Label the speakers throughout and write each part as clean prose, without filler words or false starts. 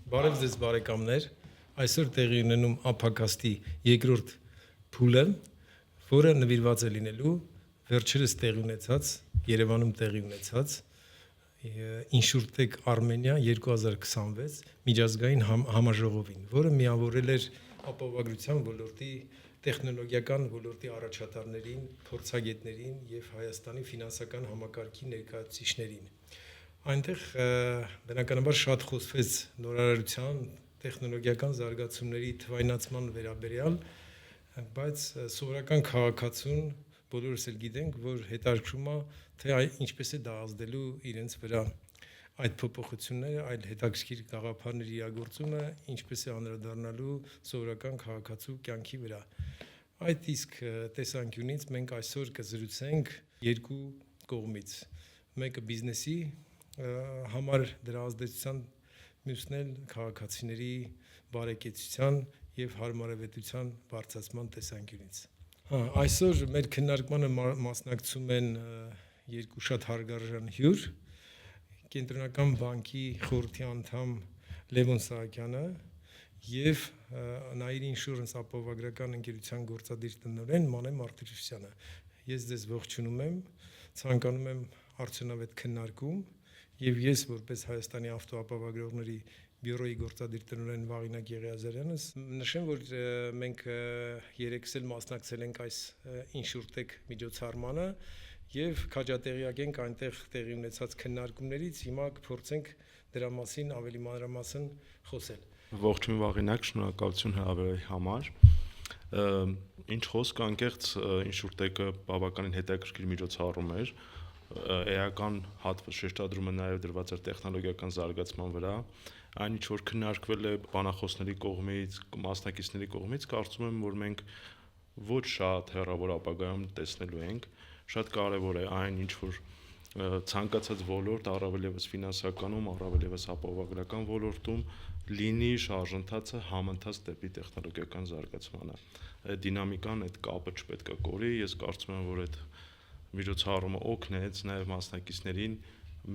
Speaker 1: Բարև ձեզ բարեկամներ, այսօր տեղի ունենում ապակաստի երկրորդ փուլը, որը նվիրված է լինելու վերջերս տեղի ունեցած, Երևանում տեղի ունեցած Insurtech Armenia 2026 միջազգային համաժողովին, որը միավորել էր ապահովագրության ոլորտի տեխնոլոգիական ոլորտի առաջատարներին, փորձագետներին եւ Հայաստանի ֆինանսական համակարգի ներկայացուցիչներին։ Այնտեղ բնականաբար շատ խոսվեց նորարարության, տեխնոլոգիական զարգացումների թվայնացման վերաբերյալ, բայց սովորական քաղաքացուն բոլորս էլ գիտենք, որ հետաքրքրում է, թե ինչպես է դա ազդելու իրենց վրա այդ փոփոխությունները, այլ հետաքրքիր գաղափարների իրագործումը, ինչպես է անդրադառնալու սովորական քաղաքացու կյանքի վրա։ Այդ իսկ տեսանկյունից մենք այսօր կզրուցենք երկու կողմից։ Մեկը բիզնեսի համար դրա ազդեցության, մյուսն էլ քաղաքացիների բարեկեցության եւ հարմարավետության բարձրացման տեսանկյունից։ Այսօր մեր քննարկմանը մասնակցում են երկու շատ հարգարժան հյուր, Կենտրոնական բանկի խորհրդի անդամ Լևոն Սահակյանը եւ Nair Insurance ապահովագրական ընկերության գործադիր տնօրեն Մանե Մարտիրոսյանը։ Ես ձեզ ողջունում եմ, ցանկանում եմ արդյունավետ քննարկում եւ ես որպես Հայաստանի ավտոապահովագրողների բյուրոյի գործադիր տնօրեն Վաղինակ Եղիազարյանս նշեմ, որ մենք երեքս էլ մասնակցել ենք այս Insurtech միջոցառմանը եւ քաջատեղյակ ենք այնտեղ տեղի ունեցած քննարկումներից, հիմա կփորձենք դրա մասին ավելի մանրամասն խոսել։
Speaker 2: Ողջույն Վաղինակ, շնորհակալություն հրավերի համար։ Ինչ խոսք անկեղծ Insurtech-ը բավականին հետաքրքիր միջոցառում էր։ Էական հատված շեշտադրումը նաև դրված էր տեխնոլոգիական զարգացման վրա։ Այն ինչ որ քննարկվել է բանախոսների կողմից, մասնակիցների կողմից, կարծում եմ, որ մենք ոչ շատ հեռավոր ապագայում տեսնելու ենք։ Շատ կարևոր է այն, ինչ որ ցանկացած ոլորտ, առավել եւս ֆինանսականում, առավել եւս ապահովագրական ոլորտում լինի շարժընթացը համընթաց դեպի տեխնոլոգիական զարգացմանը։ Այդ դինամիկան, այդ կապը չպետք է կորի։ Ես կարծում եմ, որ այդ միջոցառումը օգնեց նաև մասնակիցներին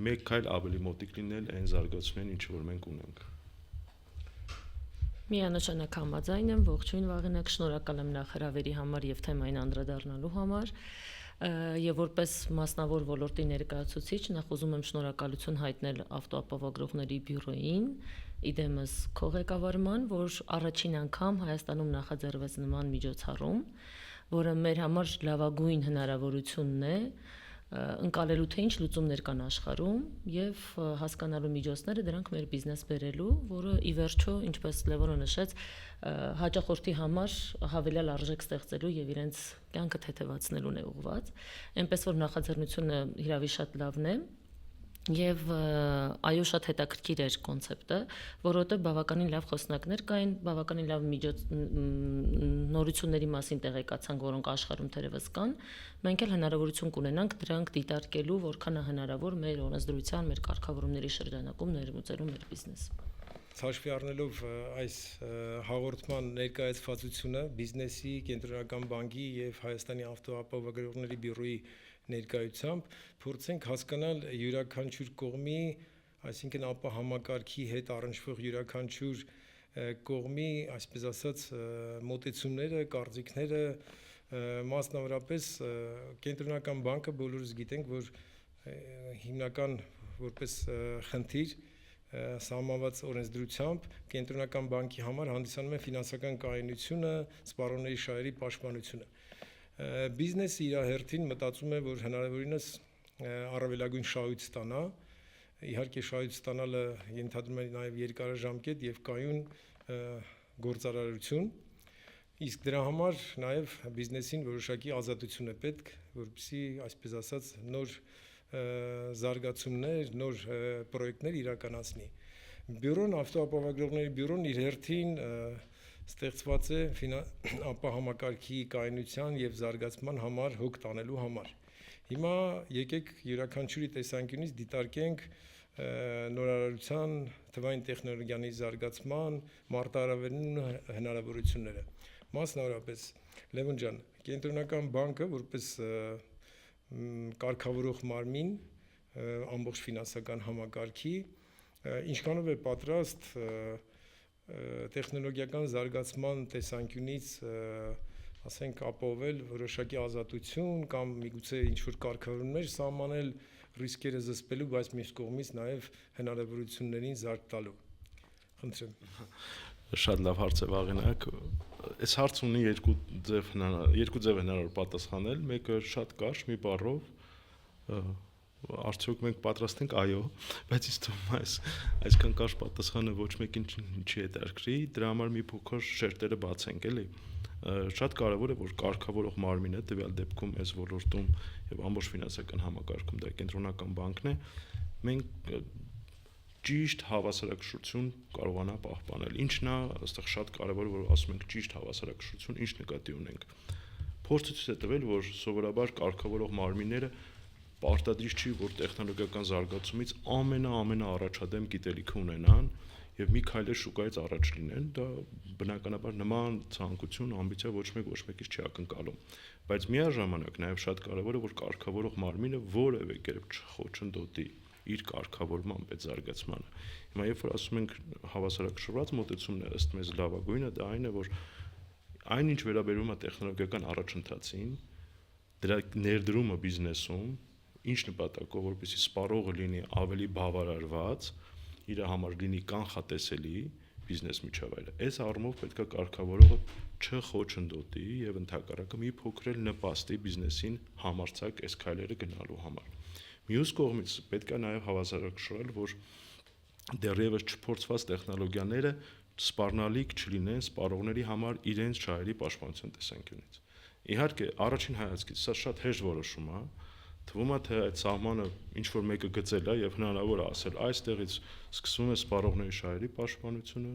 Speaker 2: մեկ քայլ ավելի մոտիկ լինել այն զարգացումներին, ինչ որ մենք ունենք։
Speaker 3: Միանշանակ համաձայն եմ, ողջույն Վաղինակ, շնորհակալ եմ նախ հրավերի համար եւ թեմային անդրադառնալու համար։ Եվ որպես մասնավոր ոլորտի ներկայացուցիչ նախ ուզում եմ շնորհակալություն հայտնել ավտոապահովագրողների բյուրոյին, իդեմս քո ղեկավարման, որ առաջին անգամ Հայաստանում նախաձեռնվեց նման միջոցառում, որը մեր համար լավագույն հնարավորությունն է ընկալելու թե ինչ լուծումներ կան աշխարհում եւ հասկանալու միջոցները դրանք մեր բիզնես բերելու, որը ի վերջո, ինչպես Լևոնը նշեց, հաճախորդի համար հավելյալ արժեք ստեղծելու եւ իրենց կյանքը թեթևացնելուն է ուղղված։ Այնպես որ նախաձեռնությունը հիրավի շատ լավն է։ Եվ այո, շատ հետաքրքիր էր կոնցեպտը, որովհետև բավականին լավ խոսնակներ կային, բավականին լավ նորությունների մասին տեղեկացանք, որոնք աշխարհում թերևս կան, մենք էլ հնարավորություն կունենանք դրանք դիտարկելու, որքան է հնարավոր մեր օրենսդրության, մեր կարգավորումների շրջանակում ներմուծելու մեր բիզնեսը։
Speaker 1: Հաշվի առնելով այս հաղորդման ներկայացվածությունը բիզնեսի, Կենտրոնական բանկի եւ Հայաստանի ավտոապահովագրողների բյուրոյի ներկայությամբ փորձենք հասկանալ յուրաքանչյուր կողմի, այսինքն ապահամակարգի հետ առնչվող յուրաքանչյուր կողմի, այսպես ասած, մոտեցումները, կարծիքները, մասնավորապես Կենտրոնական բանկը բոլորս գիտենք, որ հիմնական որպես խնդիր սահմանված օրենսդրությամբ Կենտրոնական բանկի համար հանդիսանում է ֆինանսական կայունությունը, սպառողների շահերի պաշտպանությունը։ Բիզնեսը իր հերթին մտածում է, որ հնարավորինս առավելագույն շահույթ ստանա, իհարկե շահույթ ստանալը ենթադրում է նաև երկարաժամկետ եւ կայուն գործարարություն, իսկ դրա համար նաև բիզնեսին որոշակի ազատություն է պետք, որպեսզի, այսպես ասած, նոր զարգացումներ, նոր պրոյեկտներ իրականացնի։ Բյուրոն, ավտոապահովագրողների բյուրոն իր հերթին ստեղծված է ապահամակարգի կայունության եւ զարգացման համար հոգ տանելու համար։ Հիմա եկեք յուրաքանչյուրի տեսանկյունից դիտարկենք նորարարության, թվային տեխնոլոգիաների զարգացման, մարտահրավերն հնարավորությունները։ Մասնավորապես Լևոն ջան, Կենտրոնական բանկը որպես կարգավորող մարմին ամբողջ ֆինանսական համակարգի ինչքանով է պատրաստ տեխնոլոգիական զարգացման տեսանկյունից ասենք ապահովել որոշակի ազատություն կամ միգուցե ինչ-որ կարգավորումներ սահմանել ռիսկերը զսպելու, բայց մյուս կողմից նաև հնարավորություններին զարկ տալու։ Խնդրեմ։
Speaker 2: Շատ լավ հարց է Վաղենակ։ Այս հարցը ունի երկու ձև հնարավոր պատասխանել, մեկը շատ կարճ մի բառով, արդյոք մենք պատրաստ ենք, այո, բայց ինձ թվում է այսքան կարճ պատասխանը ոչ մեկին չի հետաքրքրի, դրա համար մի փոքր շերտերը բացենք, էլի։ Շատ կարևոր է, որ կարգավորող մարմինը տվյալ դեպքում այս ոլորտում եւ ամբողջ ֆինանսական համակարգում դա կենտրոնական բանկն է, մենք ճիշտ հավասարակշռություն կարողանա պահպանել։ Ինչն է, այստեղ շատ կարևոր է, որ ասում ենք ճիշտ հավասարակշռություն, ինչ նկատի ունենք։ Փորձը ցույց է տվել, որ սովորաբար կարգավորող մարմինները պարտադիր չի, որ տեխնոլոգիական զարգացումից ամենաառաջադեմ գիտելիքը ունենան եւ մի քայլ շուկայից առաջ լինեն, դա բնականաբար նման ցանկություն, ամբիցիա ոչ մեկից չի ակնկալում, բայց միաժամանակ նաեւ շատ կարեւոր է, որ կարգավորող մարմինը որևէ կերպ չխոչընդոտի իր կարգավորմամբ այդ զարգացմանը։ Հիմա երբ որ ասում ենք հավասարակշռված մոտեցումն է ըստ մեզ լավագույնը, դա այն է, որ այնինչ վերաբերում է տեխնոլոգիական առաջընթացին, դրա ներդրումը բիզնեսում, ինչ նպատակով, որպեսզի սպառողը լինի ավելի բավարարված, իր համար լինի կանխատեսելի բիզնես միջավայրը։ Այս առումով պետք է կարգավորողը չխոչընդոտի եւ ընդհակառակը մի փոքր էլ նպաստի բիզնեսին համարձակ այս քայլերը գնալու համար։ Մյուս կողմից պետք է նաև հավասարակշռել, որ դեռևս չփորձված տեխնոլոգիաները սպառնալիք չլինեն սպառողների համար իրենց շահերի պաշտպանության տեսանկյունից։ Իհարկե, առաջին հայացքից սա շատ հեշտ որոշում է, թվում է թե այդ սահմանը ինչ որ մեկը գծել է եւ հնարավոր է ասել այստեղից սկսվում է սպառողների շահերի պաշտպանությունը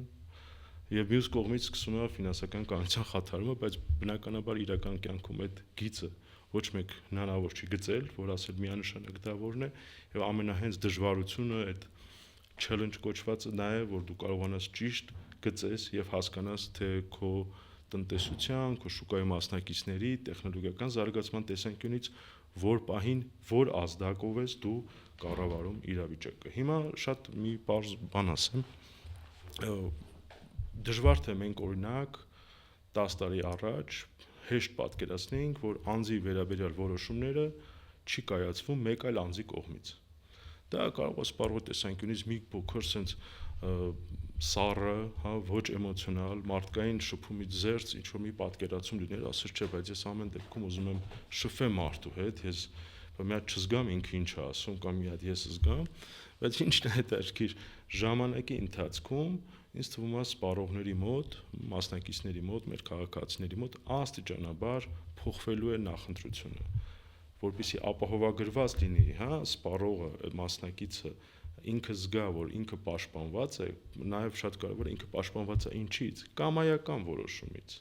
Speaker 2: եւ մյուս կողմից սկսվում է ֆինանսական կանոնության խաթարումը, բայց բնականաբար իրական կյանքում այդ գիծը ոչ մեկ հնարավոր չի գծել, որ ասել միանշանակ դա որն է եւ ամենահենց դժվարությունը այդ challenge կոչվածը նա է, որ դու կարողանաս ճիշտ գծես եւ հասկանաս թե քո տնտեսության, քո շուկայի մասնակիցների տեխնոլոգիական զարգացման տեսանկյունից որ պահին, որ ազդակով ես դու կառավարում իրավիճակը։ Հիմա շատ մի բարձ բան ասեմ։ Դժվար թե մենք օրինակ 10 տարի առաջ հեշտ պատկերացնեինք, որ անձի վերաբերյալ որոշումները չի կայացվում մեկ այլ անձի կողմից։ Դա կարող է սպառողի տեսանկյունից մի փոքր sense սառը, հա, ոչ էմոցիոնալ, մարդկային շփումից զերծ ինչ-որ մի պատկերացում լինել, ասես չէ, բայց ես ամեն դեպքում ուզում եմ շփվել մարդու հետ, ես մի հատ չզգամ ինքը ինչ է ասում կամ մի հատ ես զգամ, բայց ինչն է հետաքրքիր, ժամանակի ընթացքում ինձ թվում է սպառողների մոտ, մասնակիցների մոտ, մեր քաղաքացիների մոտ աստիճանաբար փոխվելու է նախընտրությունը, որպեսզի ապահովագրված լինի, հա, սպառողը, մասնակիցը ինքը զգա, որ ինքը պաշտպանված է, նաև շատ կարևոր է ինքը պաշտպանված է ինչից, կամայական որոշումից։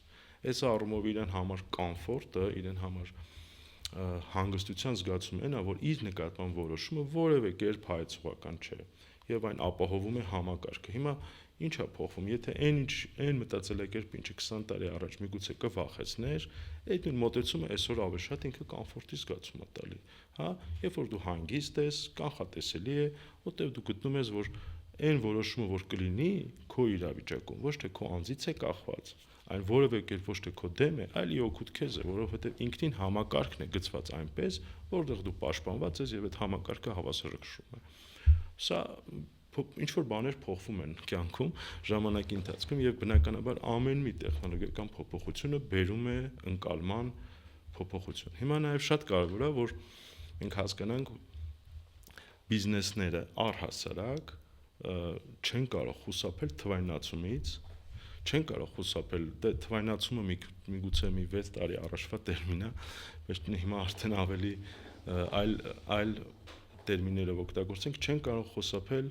Speaker 2: Այս առումով իրեն համար կոմֆորտը, իրեն համար հանգստության զգացումն է, որ իր նկատմամբ որոշումը որևէ կերպ հայեցողական չէ եւ այն ապահովում է համակարգը։ Հիմա ինչ է փոխվում, եթե այն մտածելակերպ ինչը 20 տարի առաջ միգուցե կվախեցներ, այդ նույն մոտեցումը այսօր ավելի շատ ինքը կոմֆորտի զգացում է տալի, հա, երբ որ դու հանգիստ ես, կանխատեսելի է, որտեղ դու գտնում ես, որ այն որոշումը, որ կլինի քո իրավիճակում, ոչ թե քո անձից է կախված, այլ որևէ կերպ ոչ թե քո դեմ է, այլ իօգուտ քեզ է, որովհետև ինքնին համակարգն է գծված այնպես, որտեղ դու պաշտպանված ես եւ այդ համակարգը հավասարակշռում է։ Սա ինչ որ բաներ փոխվում են կյանքում ժամանակի ընթացքում եւ բնականաբար ամեն մի տեխնոլոգիական փոփոխությունը բերում է ընկալման փոփոխություն։ Հիմա նաեւ շատ կարեւոր է, որ մենք հասկանանք բիզնեսները առհասարակ չեն կարող խուսափել թվայնացումից, չեն կարող խուսափել, դե թվայնացումը միգուցե մի 6 տարի առաջվա տերմին է, բայց հիմա արդեն ավելի այլ տերմիններով օգտագործենք, չեն կարող խուսափել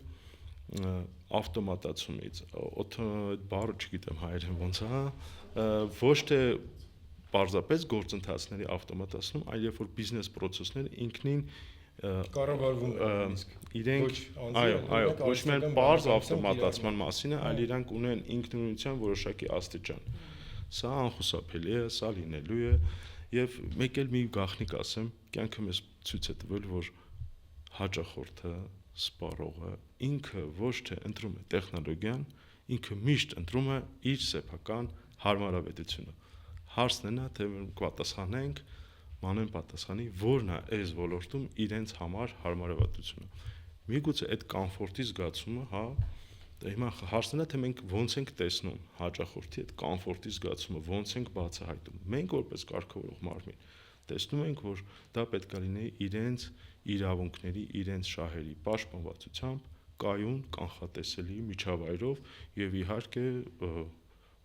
Speaker 2: ավտոմատացումից, այդ բառը չգիտեմ հայերեն ոնց է, ոչ թե պարզապես գործընթացների ավտոմատացնում, այլ երբ որ բիզնես process-ները ինքնին
Speaker 1: կառավարվում են,
Speaker 2: իրենք, այո, ոչ միայն պարզ ավտոմատացման մասին է, այլ իրանք ունեն ինքնուրույնության որոշակի աստիճան։ Սա անխուսափելի է, սա լինելու է, եւ մեկ էլ մի գաղտնիք ասեմ, կյանքը մեզ ցույց է տվել, որ հաճախորդը, սպառողը ինքը ոչ թե ընտրում է տեխնոլոգիան, ինքը միշտ ընտրում է իր սեփական հարմարավետությունը։ Հարցն է նա, թե պատասխանենք, մանեն պատասխանի, որն է այս ոլորտում իրենց համար հարմարավետությունը։ Միգուցե այդ կոմֆորտի զգացումը, հա, հիմա հարցն է, թե մենք ոնց ենք տեսնում հաճախորդի այդ կոմֆորտի զգացումը, ոնց ենք բացահայտում։ Մենք որպես կարգավորող մարմին տեսնում ենք, որ դա պետք է լինի իրենց իրավունքների, իրենց շահերի պաշտպանվածությամբ, կայուն, կանխատեսելի միջավայրով եւ իհարկե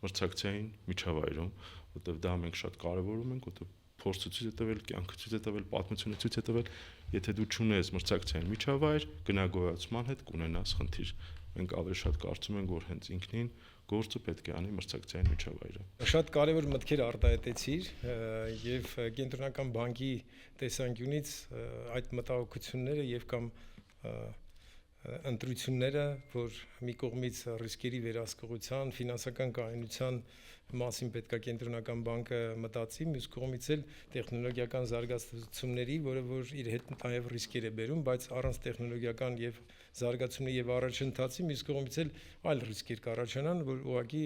Speaker 2: մրցակցային միջավայրում, որտեղ դա մենք շատ կարեւորում ենք, որտեղ փորձը ցույց է տվել, կյանքը ցույց է տվել, պատմությունը ցույց է տվել, եթե դու չունես մրցակցային միջավայր, գնագոյացման հետ կունենաս խնդիր։ Մենք ավելի շատ կարծում ենք, որ հենց ինքնին գործը պետք է անի մրցակցային միջավայրը։
Speaker 1: Շատ կարևոր մտքեր արտահայտեցիր եւ կենտրոնական բանկի տեսանկյունից այդ մտահոգությունները եւ կամ ընտրությունները, որ մի կողմից ռիսկերի վերահսկողության, ֆինանսական կայունության մասին պետք է կենտրոնական բանկը մտածի, մյուս կողմից էլ տեխնոլոգիական զարգացումների, որը որ իր հետ նաև ռիսկեր է բերում, բայց առանց տեխնոլոգիական եւ զարգացումների եւ առաջընթացի, մյուս կողմից էլ այլ ռիսկեր կառաջանան, որ ուղղակի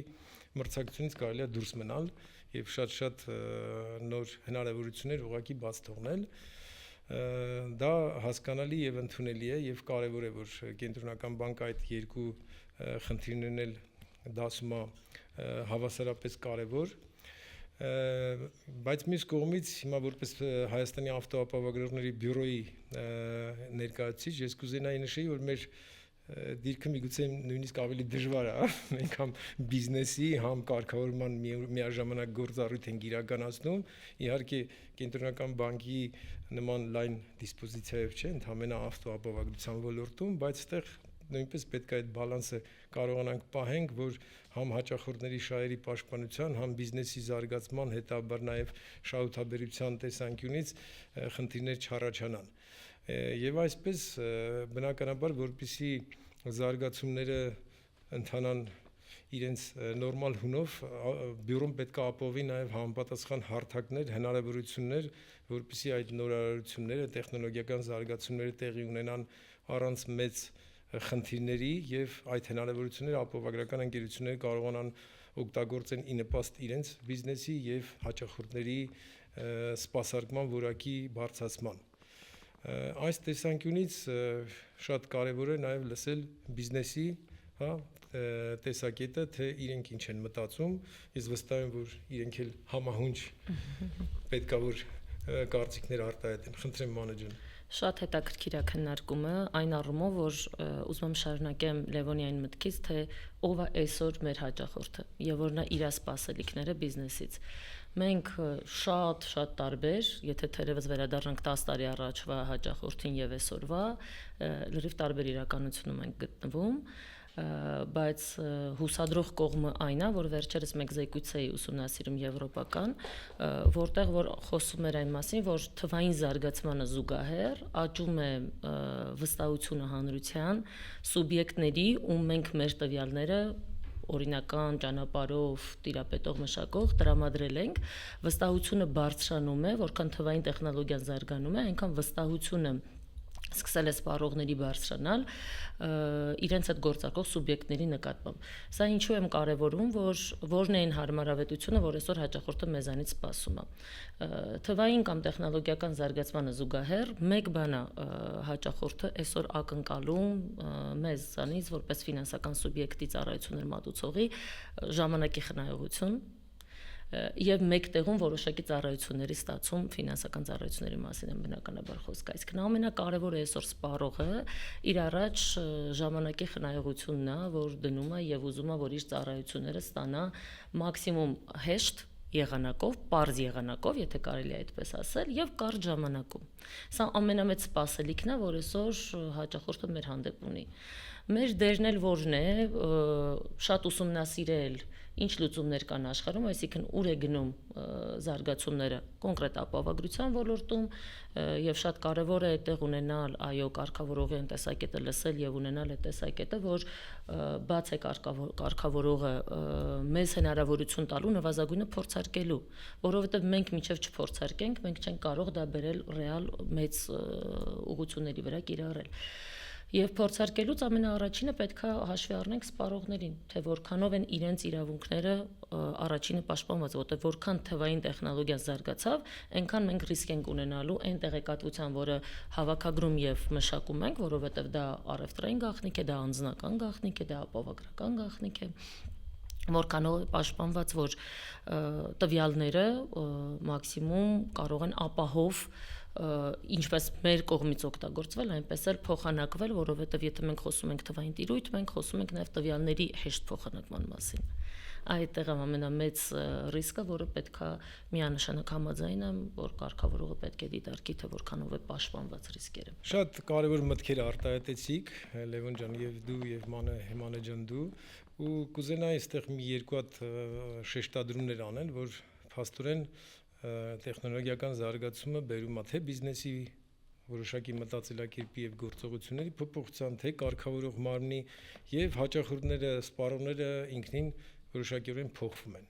Speaker 1: մրցակցությունից կարելի է դուրս մնալ եւ շատ նոր հնարավորություններ ուղղակի բաց թողնել։ Դա հասկանալի եւ ընդունելի է եւ կարեւոր է, որ կենտրոնական բանկը այդ երկու խնդիրներն էլ դասում է հավասարապես կարևոր, բայց մյուս կողմից հիմա որպես Հայաստանի ավտոապահովագրողների բյուրոյի ներկայացուցիչ ես կուզենայի նշեի, որ մեր դիրքը միգուցե նույնիսկ ավելի դժվար է, մենք համ բիզնեսի, համ կարգավորման միաժամանակ գործառույթ ենք իրականացնում, իհարկե կենտրոնական բանկի նման լայն դիսպոզիցիայով չէ, ընդհանրապես ավտոապահովագրության ոլորտում, բայց այդտեղ նույնպես պետք է այդ բալանսը կարողանանք պահենք, որ համ հաճախորդների շահերի պաշտպանության, համ բիզնեսի զարգացման, հետաբար նաև շահութաբերության տեսանկյունից խնդիրներ չառաջանան։ Եվ այսպես բնականաբար, որպեսզի զարգացումները ընթանան իրենց նորմալ հունով, բյուրոն պետք է ապահովի նաև համապատասխան հարթակներ, հնարավորություններ, որպեսզի այդ նորարարությունները, տեխնոլոգիական զարգացումները տեղի ունենան առանց մեծ խնդիրների եւ այդ հնարավորությունները ապահովագրական ընկերությունները կարողանան օգտագործեն ի նպաստ իրենց բիզնեսի եւ հաճախորդների սպասարկման որակի բարձրացման։ Այս տեսանկյունից շատ կարևոր է նաև լսել բիզնեսի, հա, տեսակետը, թե իրենք ինչ են մտածում, ես վստահ եմ, որ իրենք էլ համահունչ պետք է որ կարծիքներ արտահայտեն։ Խնդրեմ մանեջեն։
Speaker 3: Շատ հետաքրքիր է քննարկումը այն առումով, որ ուզում եմ շարունակեմ Լևոնի մտքից, թե ով է այսօր մեր հաճախորդը եւ որն է իր սպասելիքները բիզնեսից։ Մենք շատ տարբեր, եթե թերևս վերադառնանք 10 տարի առաջվա հաճախորդին եւ այսօրվա, լրիվ տարբեր իրականությունում ենք գտնվում, բայց հուսադրող կողմը այն է, որ վերջերս մեկ զեկույց էի ուսումնասիրում եվրոպական, որտեղ որ խոսում էր այն մասին, որ թվային զարգացմանը զուգահեռ աճում է վստահությունը հանրության սուբյեկտների, ում մենք մեր տվյալները օրինական ճանապարհով տիրապետող մշակող տրամադրել ենք, վստահությունը բարձրանում է, որքան թվային տեխնոլոգիան զարգանում է, այնքան վստահությունը սկսել է սպառողների բարձրանալ իրենց այդ գործարկող սուբյեկտների նկատմամբ։ Սա ինչու եմ կարևորում, որ որն է այն հարմարավետությունը, որ այսօր հաճախորդը մեզանից սպասում է։ Թվային կամ տեխնոլոգիական զարգացմանը զուգահեռ մեկ բան է հաճախորդը այսօր ակնկալում մեզանից որպես ֆինանսական սուբյեկտի ծառայություններ մատուցողի ժամանակի խնայողություն եւ մեկ տեղում որոշակի ծառայությունների ստացում ֆինանսական ծառայությունների մասին են բնականաբար խոսքը։ Այսինքն ամենակարևորը այսօր սպառողը իր առաջ ժամանակի խնայողությունն է, որ դնում է եւ ուզում է, որ իր ծառայությունները ստանա մաքսիմում հեշտ եղանակով, պարզ եղանակով, եթե կարելի է այդպես ասել, եւ կարճ ժամանակում։ Սա ամենամեծ սպասելիքն է, որ այսօր հաճախորդը մեր հանդեպ ունի։ Մեր դերն էլ որն է, շատ ուսումնասիրել ինչ լուծումներ կան աշխարհում, այսինքն ուր է գնում զարգացումները կոնկրետ ապահովագրության ոլորտում եւ շատ կարեւոր է այդտեղ ունենալ այո կարգավորողի տեսակետը լսել եւ ունենալ այդ տեսակետը, որ բաց է կարգավորողը մեզ հնարավորություն տալու նվազագույնը փորձարկելու, որովհետեւ մենք մինչեւ չփորձարկենք, մենք չենք կարող դա բերել ռեալ մեծ ուղղությունների վրա կիրառել։ Եվ փորձարկելուց ամենաառաջինը պետք է հաշվի առնենք սպառողներին, թե որքանով են իրենց իրավունքները առաջինը պաշտպանված, որտեղ որքան թվային տեխնոլոգիան զարգացավ, այնքան մենք ռիսկ ենք ունենալու այն տեղեկատվության, որը հավաքագրում եւ մշակում ենք, որովհետեւ դա առևտրային գաղտնիք է, դա անձնական գաղտնիք է, դա ապահովագրական գաղտնիք է, որքանով է պաշտպանված, որ տվյալները մաքսիմում կարող են ապահով ինչպես մեր կողմից օգտագործվել, այնպես էլ փոխանակվել, որովհետև եթե մենք խոսում ենք թվային տիրույթ, մենք խոսում ենք նաև տվյալների հեշտ փոխանակման մասին։ Այդտեղ ամենամեծ ռիսկը, որը պետքա միանշանակ համաձայն եմ, որ կարգավորողը պետք է դիտարկի, թե որքանով է պաշտպանված ռիսկերը։
Speaker 1: Շատ կարևոր մտքեր արտահայտեցիք, Լևոն ջան, եւ դու եւ Մանե ջան դու, ու կուզենայի այստեղ մի երկու հատ շեշտադրումներ անել, որ փաստորեն տեխնոլոգիական զարգացումը բերում է թե բիզնեսի որոշակի մտածելակերպի եւ գործողությունների փոփոխության, թե կարգավորող մարմնի եւ հաճախորդները, սպառողները ինքնին որոշակիորեն փոխվում են։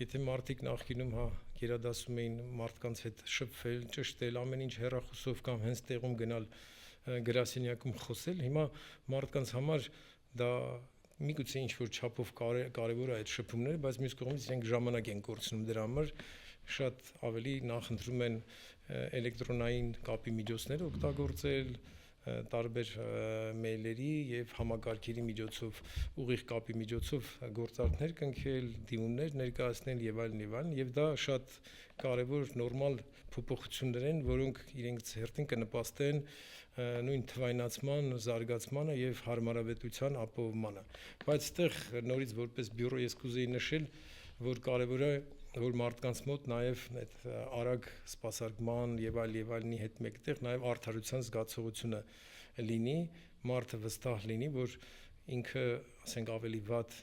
Speaker 1: Եթե մարդիկ նախկինում գերադասում էին մարդկանց հետ շփվել, ճշտել, ամեն ինչ հեռախոսով կամ հենց տեղում գնալ գրասենյակում խոսել, հիմա մարդկանց համար դա միգուցե ինչ-որ չափով կարևոր է այդ շփումները, բայց մյուս կողմից իրենք ժամանակ են կորցնում դրա համար, շատ ավելի նախընտրում են էլեկտրոնային կապի միջոցներ օգտագործել, տարբեր մեյլերի եւ համակարգերի միջոցով, ուղիղ կապի միջոցով գործարքներ կնքել, դիմումներ ներկայացնել եւ այլն, եւ դա շատ կարեւոր նորմալ փոփոխություններ են, որոնք իրենց հերթին կնպաստեն նույն թվայնացման, զարգացմանը եւ հարմարավետության ապահովմանը։ Բայց այդտեղ նորից որպես բյուրո ես կուզեի նշել, որ կարեւոր է որ մարդկանց մոտ նաև այդ արագ սպասարկման եւ այլնի հետ մեկտեղ նաև արդարության զգացողությունը լինի, մարդը վստահ լինի, որ ինքը, ասենք, ավելի վատ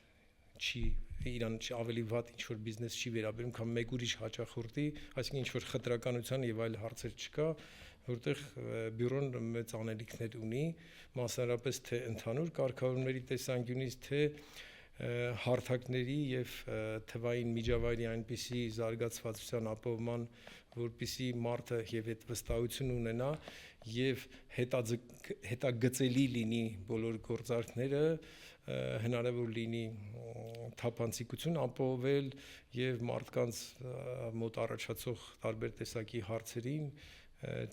Speaker 1: չի իրան ավելի վատ ինչ որ բիզնես չի վերաբերում, քան մեկ ուրիշ հաճախորդի, այսինքն ինչ որ խտրականության եւ այլ հարցեր չկա, որտեղ բյուրոն մեծ անելիքներ ունի, մասնարարապես թե ընդհանուր կարգավորումների տեսանկյունից, թե հարթակների եւ թվային միջավայրի այնպիսի զարգացվածության ապահովման, որպիսի մարդը եւ այդ վստահություն ունենա եւ հետագծելի լինի բոլոր գործարքները, հնարավոր լինի թափանցիկություն ապահովել եւ մարդկանց մոտ առաջացող տարբեր տեսակի հարցերին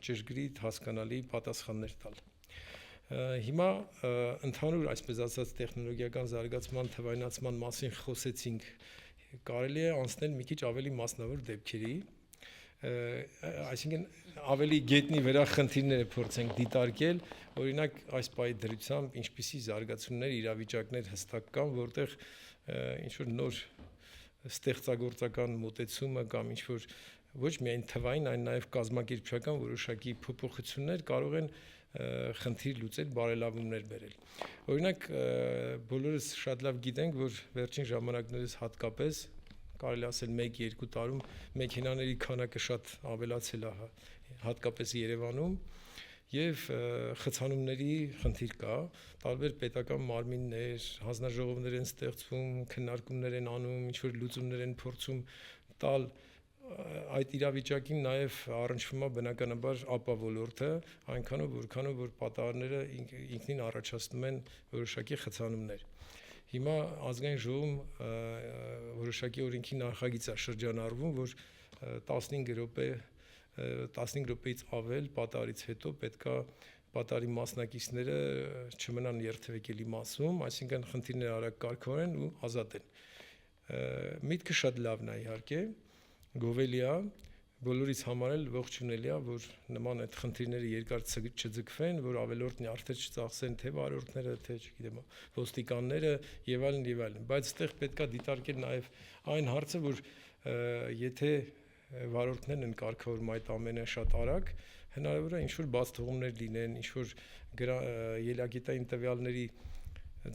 Speaker 1: ճշգրիտ հասկանալի պատասխաններ տալ։ Հիմա ընդհանուր, այսպես ասած, տեխնոլոգիական զարգացման թվայնացման մասին խոսեցինք, կարելի է անցնել մի քիչ ավելի մասնավոր դեպքերի, այսինքն ավելի գետնի վրա խնդիրները փորձենք դիտարկել, օրինակ այս պահի դրությամբ ինչպիսի զարգացումներ, իրավիճակներ հստակ կան, որտեղ ինչ-որ նոր ստեղծագործական մոտեցումը կամ ինչ-որ ոչ միայն թվային, այլ նաև կազմակերպչական որոշակի փոփոխություններ կարող են խնդիր լուծել, բարելավումներ բերել։ Օրինակ, բոլորս շատ լավ գիտենք, որ վերջին ժամանակներս հատկապես կարելի ասել 1-2 տարում մեքենաների քանակը շատ ավելացել է, հատկապես Երևանում, եւ խցանումների խնդիր կա, տարբեր պետական մարմիններ, հանձնաժողովներ են ստեղծվում, քննարկումներ են անում, ինչ-որ լուծումներ են փորձում տալ այդ իրավիճակին նաև առնչվում է բնականաբար ԱՊԱ ոլորտը, այնքանով որքանով որ պատահարները ինքնին առաջացնում են որոշակի խցանումներ։ Հիմա ազգային ժողովում որոշակի օրենքի նախագիծ է շրջանառվում, որ 15 րոպեից ավել պատահարից հետո պետքա պատահարի մասնակիցները չմնան երթևեկելի մասում, այսինքն խնդիրները արագ կարգավորեն ու ազատեն։ Միտքը շատ լավն է իհարկե, գովելի է, բոլորից համար էլ ողջունելի է, որ նման այդ խնդիրները երկար չձգվեն, որ ավելորդ նյարդեր չծախսեն թե վարորդները, թե չգիտեմ, ոստիկանները եւ այլն, բայց այդտեղ պետքա դիտարկել նաեւ այն հարցը, որ եթե վարորդներն են կարգավորում այդ ամենը շատ արագ, հնարավոր է ինչ-որ բաց թողումներ լինեն, ինչ-որ ելակետային տվյալների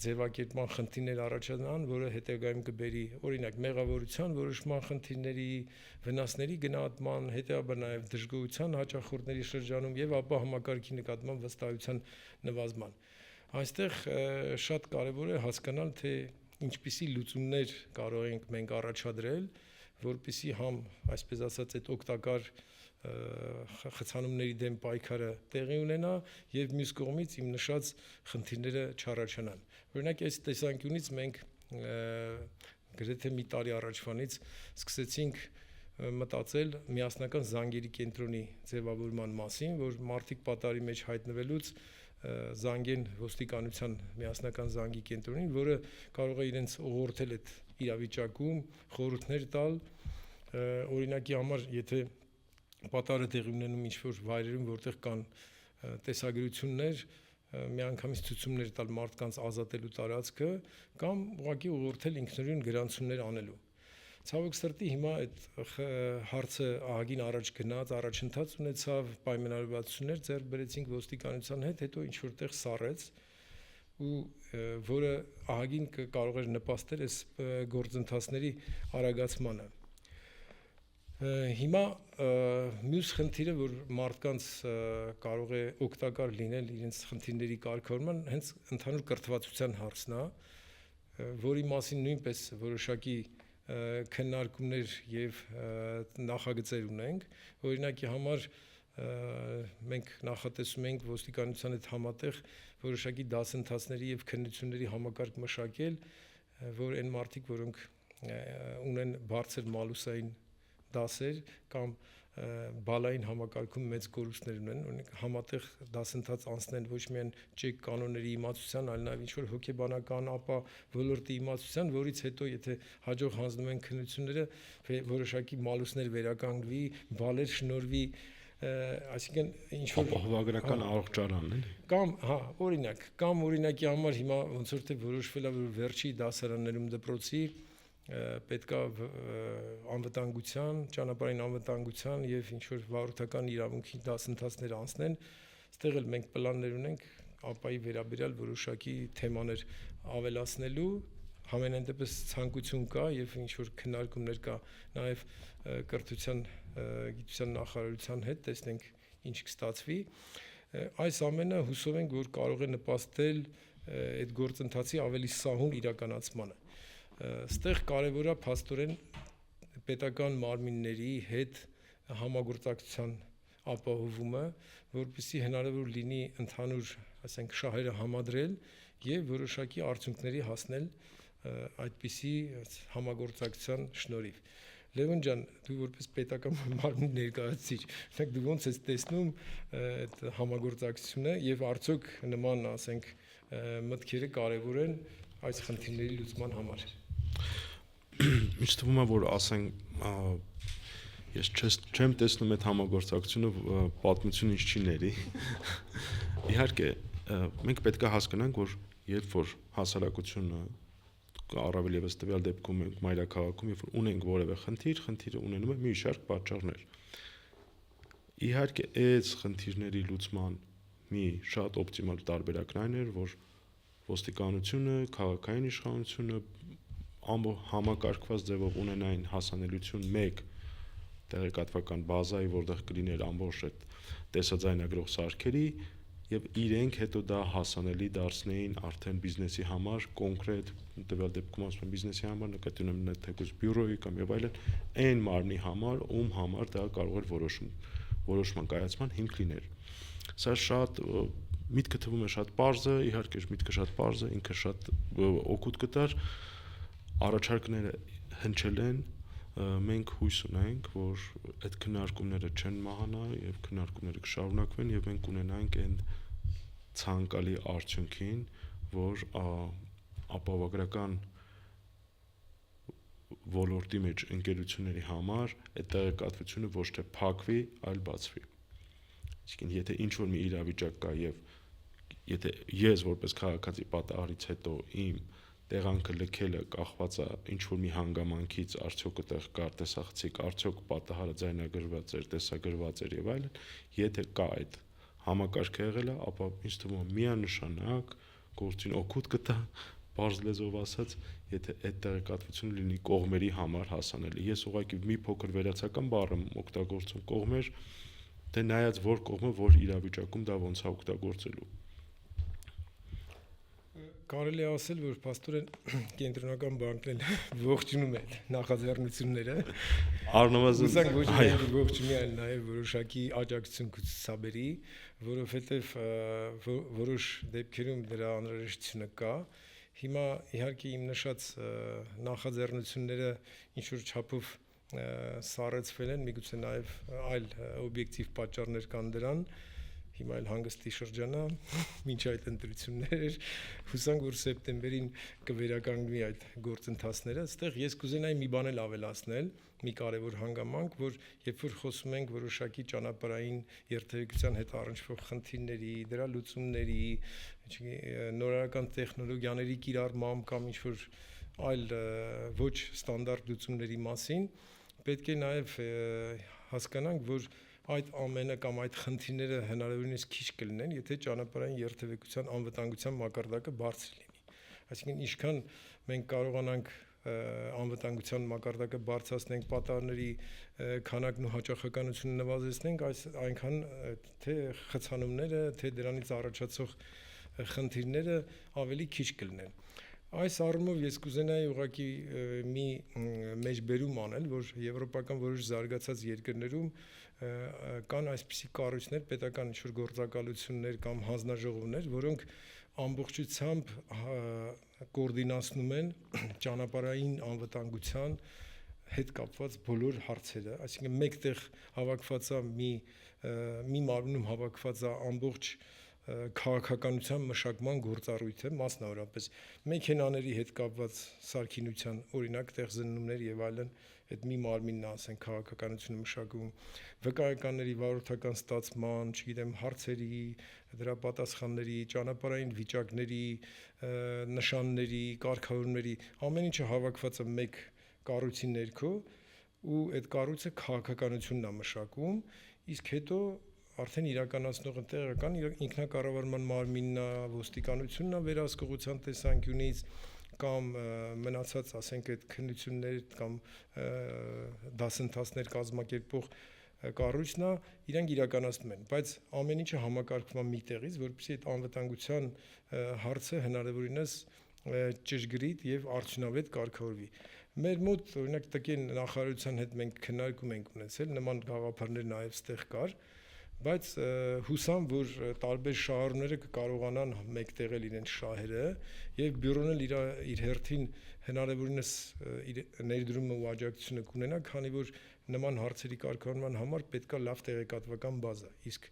Speaker 1: ձևակերպման խնդիրներ առաջանան, որը հետագայում կբերի օրինակ մեղավորության որոշման խնդիրների, վնասների գնահատման, հետեւաբար նաև դժգոհության հաճախորդների շրջանում եւ ապա համակարգի նկատմամբ վստահության նվազման։ Այստեղ շատ կարեւոր է հասկանալ, թե ինչպիսի լուծումներ կարող ենք մենք առաջադրել, որպեսզի համ, այսպես ասած, այդ օգտակար խցանումների դեմ պայքարը տեղի ունենա եւ մյուս կողմից իմ նշած խնդիրները չառաջանան։ Օրինակ այս տեսանկյունից մենք գրեթե մի տարի առաջվանից սկսեցինք մտածել միասնական զանգերի կենտրոնի ձևավորման մասին, որ մարդիկ պատարի մեջ հայտնվելուց զանգեն ոստիկանության միասնական զանգի կենտրոնին, որը կարող է իրենց ուղղորդել այդ իրավիճակում, խորհուրդներ տալ, օրինակի համար, եթե պատարը տեղի ունենում ինչ-որ վայրերում, որտեղ կան տեսագրություններ, միանգամից ցուցումներ տալ մարդկանց ազատելու տարածքը կամ ուղղակի ուղղորդել ինքնուրույն գրանցումներ անելու։ Ցավոք սրտի հիմա այդ հարցը ահագին առաջ գնաց, առաջընթաց ունեցավ, պայմանավորվածություններ ձեռք բերեցինք ոստիկանության հետ, հետո ինչ որտեղ սառեց ու որը ահագին կարող էր նպաստել այս գործընթացների արագացմանը։ Հիմա մյուս խնդիրը, որ մարդկանց կարող է օգտակար լինել իրենց խնդիրների կարգավորման, հենց ընդհանուր կրթվածության հարցն է, որի մասին նույնպես որոշակի քննարկումներ եւ նախագծեր ունենք։ Օրինակի համար մենք նախատեսում ենք ոստիկանության հետ համատեղ որոշակի դասընթացների եւ քննությունների համակարգ մշակել, որ այն մարդիկ, որոնք ունեն բարձր մալուսային դասեր կամ բալային համակարգում մեծ կորուստներ ունեն, համատեղ դասընթաց անցնել ոչ միայն ճեկ կանոնների իմացության, այլ նաև ինչ-որ հոգեբանական, ապա ոլորտի իմացության, որից հետո եթե հաջող հանձնում են քննությունները, որոշակի մալուսներ վերականգնվի, բալեր շնորհվի, այսինքն ինչ-որ
Speaker 2: ապահովագրական առողջարան, էլի։
Speaker 1: Կամ, օրինակի համար հիմա ոնց որ թե որոշվել է, որ վերջի դասարաններում դպրոցի պետքա անվտանգության, ճանապարհային անվտանգության եւ ինչ որ վարորդական իրավունքի դասընթացներ անցնեն, այստեղ էլ մենք պլաններ ունենք ապայի վերաբերյալ որոշակի թեմաներ ավելացնելու, համենայն դեպս ցանկություն կա եւ ինչ որ քննարկումներ կա նաեւ կրթության գիտության նախարարության հետ, տեսնենք ինչ կստացվի։ Այս ամենը հուսով ենք, որ կարող է նպաստել այդ գործընթացի ավելի սահուն իրականացմանը։ Ստեղ կարևոր է փաստորեն պետական մարմինների հետ համագործակցության ապահովումը, որպեսզի հնարավոր լինի ընդհանուր, ասենք, շահերը համադրել եւ որոշակի արդյունքների հասնել այդպիսի համագործակցության շնորհիվ։ Լևոն ջան, դու որպես պետական մարմնի ներկայացուցիչ, դու ո՞նց ես տեսնում այդ համագործակցությունը եւ արդյոք նման, ասենք, մտքերը կարեւոր են այս խնդիրների լուծման համար։
Speaker 2: Ինչ թվում է, որ ասենք ես չեմ տեսնում այդ համագործակցությունը պատմություն ինչ չի ների։ Իհարկե, մենք պետք է հասկանանք, որ երբ որ հասարակությունը առավել եւս տվյալ դեպքում մայրաքաղաքում, երբ որ ունենք որևէ խնդիրը ունենում է մի շարք պատճառներ։ Իհարկե, այս խնդիրների լուծման մի շատ օպտիմալ տարբերակն այն էր, որ ոստիկանությունը, քաղաքային իշխանությունը համակարգված ձևով ունենային հասանելիություն մեկ տեղեկատվական բազայի, որտեղ կլիներ ամբողջ այդ տեսաձայնագրող սարքերի եւ իրենք հետո դա հասանելի դարձնեին արդեն բիզնեսի համար, կոնկրետ տվյալ դեպքում ասում եմ բիզնեսի համար, նկատի ունեմ թեկուզ բյուրոյի կամ եւ այլն, այն մարմնի համար, ում համար դա կարող էր որոշման կայացման հիմք լիներ։ Սա շատ միտքը թվում է շատ պարզ է, իհարկե միտքը շատ պարզ է, ինքը շատ օգուտ կտար, առաջարկները հնչել են, մենք հույս ունենք, որ այդ քննարկումները չեն մահանա եւ քննարկումները կշարունակվեն եւ մենք ունենանք այն ցանկալի արդյունքին, որ ապահովագրական ոլորտի մեջ ընկերությունների համար այդ տեղեկատվությունը ոչ թե փակվի, այլ բացվի։ Այսինքն, եթե ինչ-որ մի իրավիճակ կա եւ եթե ես որպես քաղաքացի պատահարից հետո իմ տեղանքը լքելը կախված է ինչ-որ մի հանգամանքից, արդյոք այդտեղ կար տեսախցիկ, արդյոք պատահարը ձայնագրված էր, տեսագրված էր եւ այլն, եթե կա այդ համակարգը եղել է, ապա ինձ թվում է միանշանակ գործին օգուտ կտա, բարձ լեզվով ասած, եթե այդ տեղեկատվությունը լինի կողմերի համար հասանելի։ Ես ուղղակի մի փոքր վերացական բառ եմ օգտագործում կողմեր, դե նայած որ կողմը որ իրավիճակում դա ոնց է օգտագործելու։
Speaker 1: Կարելի է ասել, որ փաստորեն կենտրոնական բանկն էլ ողջունում է նախաձեռնությունները։
Speaker 2: Առնվազն
Speaker 1: ոչ միայն ողջունի, այլ նաև որոշակի աջակցություն կցուցաբերի, որովհետև որոշ դեպքերում դրա անհրաժեշտությունը կա։ Հիմա իհարկե իմ նշած նախաձեռնությունները ինչ որ չափով սառեցվել են, միգուցե նաև այլ օբյեկտիվ պատճառներ կան դրան։ Հիմա էլ հանգստի շրջանա, մինչ այդ ընտրություններ, հուսանք, որ սեպտեմբերին կվերականգնվի այդ գործընթացները։ Այստեղ ես կուզենայի մի բան էլ ավելացնել, մի կարևոր հանգամանք, որ երբ որ խոսում ենք որոշակի ճանապարհային երթևեկության հետ առնչվող խնդիրների, դրա լուծումների, նորարարական տեխնոլոգիաների կիրառմամբ կամ ինչ որ այլ ոչ ստանդարտ լուծումների մասին, պետք է նաև հասկանանք, որ այդ ամենը կամ այդ խնդիրները հնարավորինս քիչ կլինեն, եթե ճանապարհային երթևեկության անվտանգության մակարդակը բարձր լինի։ Այսինքն ինչքան մենք կարողանանք անվտանգության մակարդակը բարձրացնենք, պատահարների քանակն ու հաճախականությունը նվազեցնենք, այնքան թե խցանումները, թե դրանից առաջացող խնդիրները ավելի քիչ կլինեն։ Այս առումով ես կուզենայի ուղղակի մի մեջբերում անել, որ եվրոպական որոշ զարգացած երկրներում կան այսպիսի կառույցներ, պետական ինչ-որ գործակալություններ կամ հանձնաժողովներ, որոնք ամբողջությամբ կոորդինացնում են ճանապարհային անվտանգության հետ կապված բոլոր հարցերը, այսինքն մեկտեղ հավաքված է մի մարմնում հավաքված է ամբողջ քաղաքականության մշակման գործառույթը, մասնավորապես մեքենաների հետ կապված սարքինության, օրինակ տեղզննումներ եւ այլն, այդ մի մարմինն է, ասենք, քաղաքականությունը մշակում, վկայականների վարորդական ստացման, չգիտեմ, հարցերի, դրա պատասխանների, ճանապարհային վիճակների, նշանների, կարգավորումների, ամեն ինչը հավաքված է մեկ կառույցի ներքո, ու այդ կառույցը քաղաքականությունն է մշակում, իսկ հետո արդեն իրականացնողը տեղական ինքնակառավարման մարմինն է, ոստիկանությունն է վերահսկողության տեսանկյունից կամ մնացած, ասենք, այդ քննություններ կամ դասընթացներ կազմակերպող կառույցն է, իրենք իրականացնում են, բայց ամեն ինչը համակարգվում է մի տեղից, որպեսզի այդ անվտանգության հարցը հնարավորինս ճշգրիտ եւ արդյունավետ կարգավորվի։ Մեր մոտ, օրինակ, ՏԿ նախարարության հետ մենք քննարկում ենք ունեցել, նման գաղափարներ նաեւ ստեղ կար, բայց հուսամ, որ տարբեր շահառուները կկարողանան մեկտեղել իրենց շահերը եւ բյուրոն էլ իր հերթին հնարավորինս իր ներդրումը ու աջակցությունը կունենա, քանի որ նման հարցերի կարգավորման համար պետքա լավ տեղեկատվական բազա։ Իսկ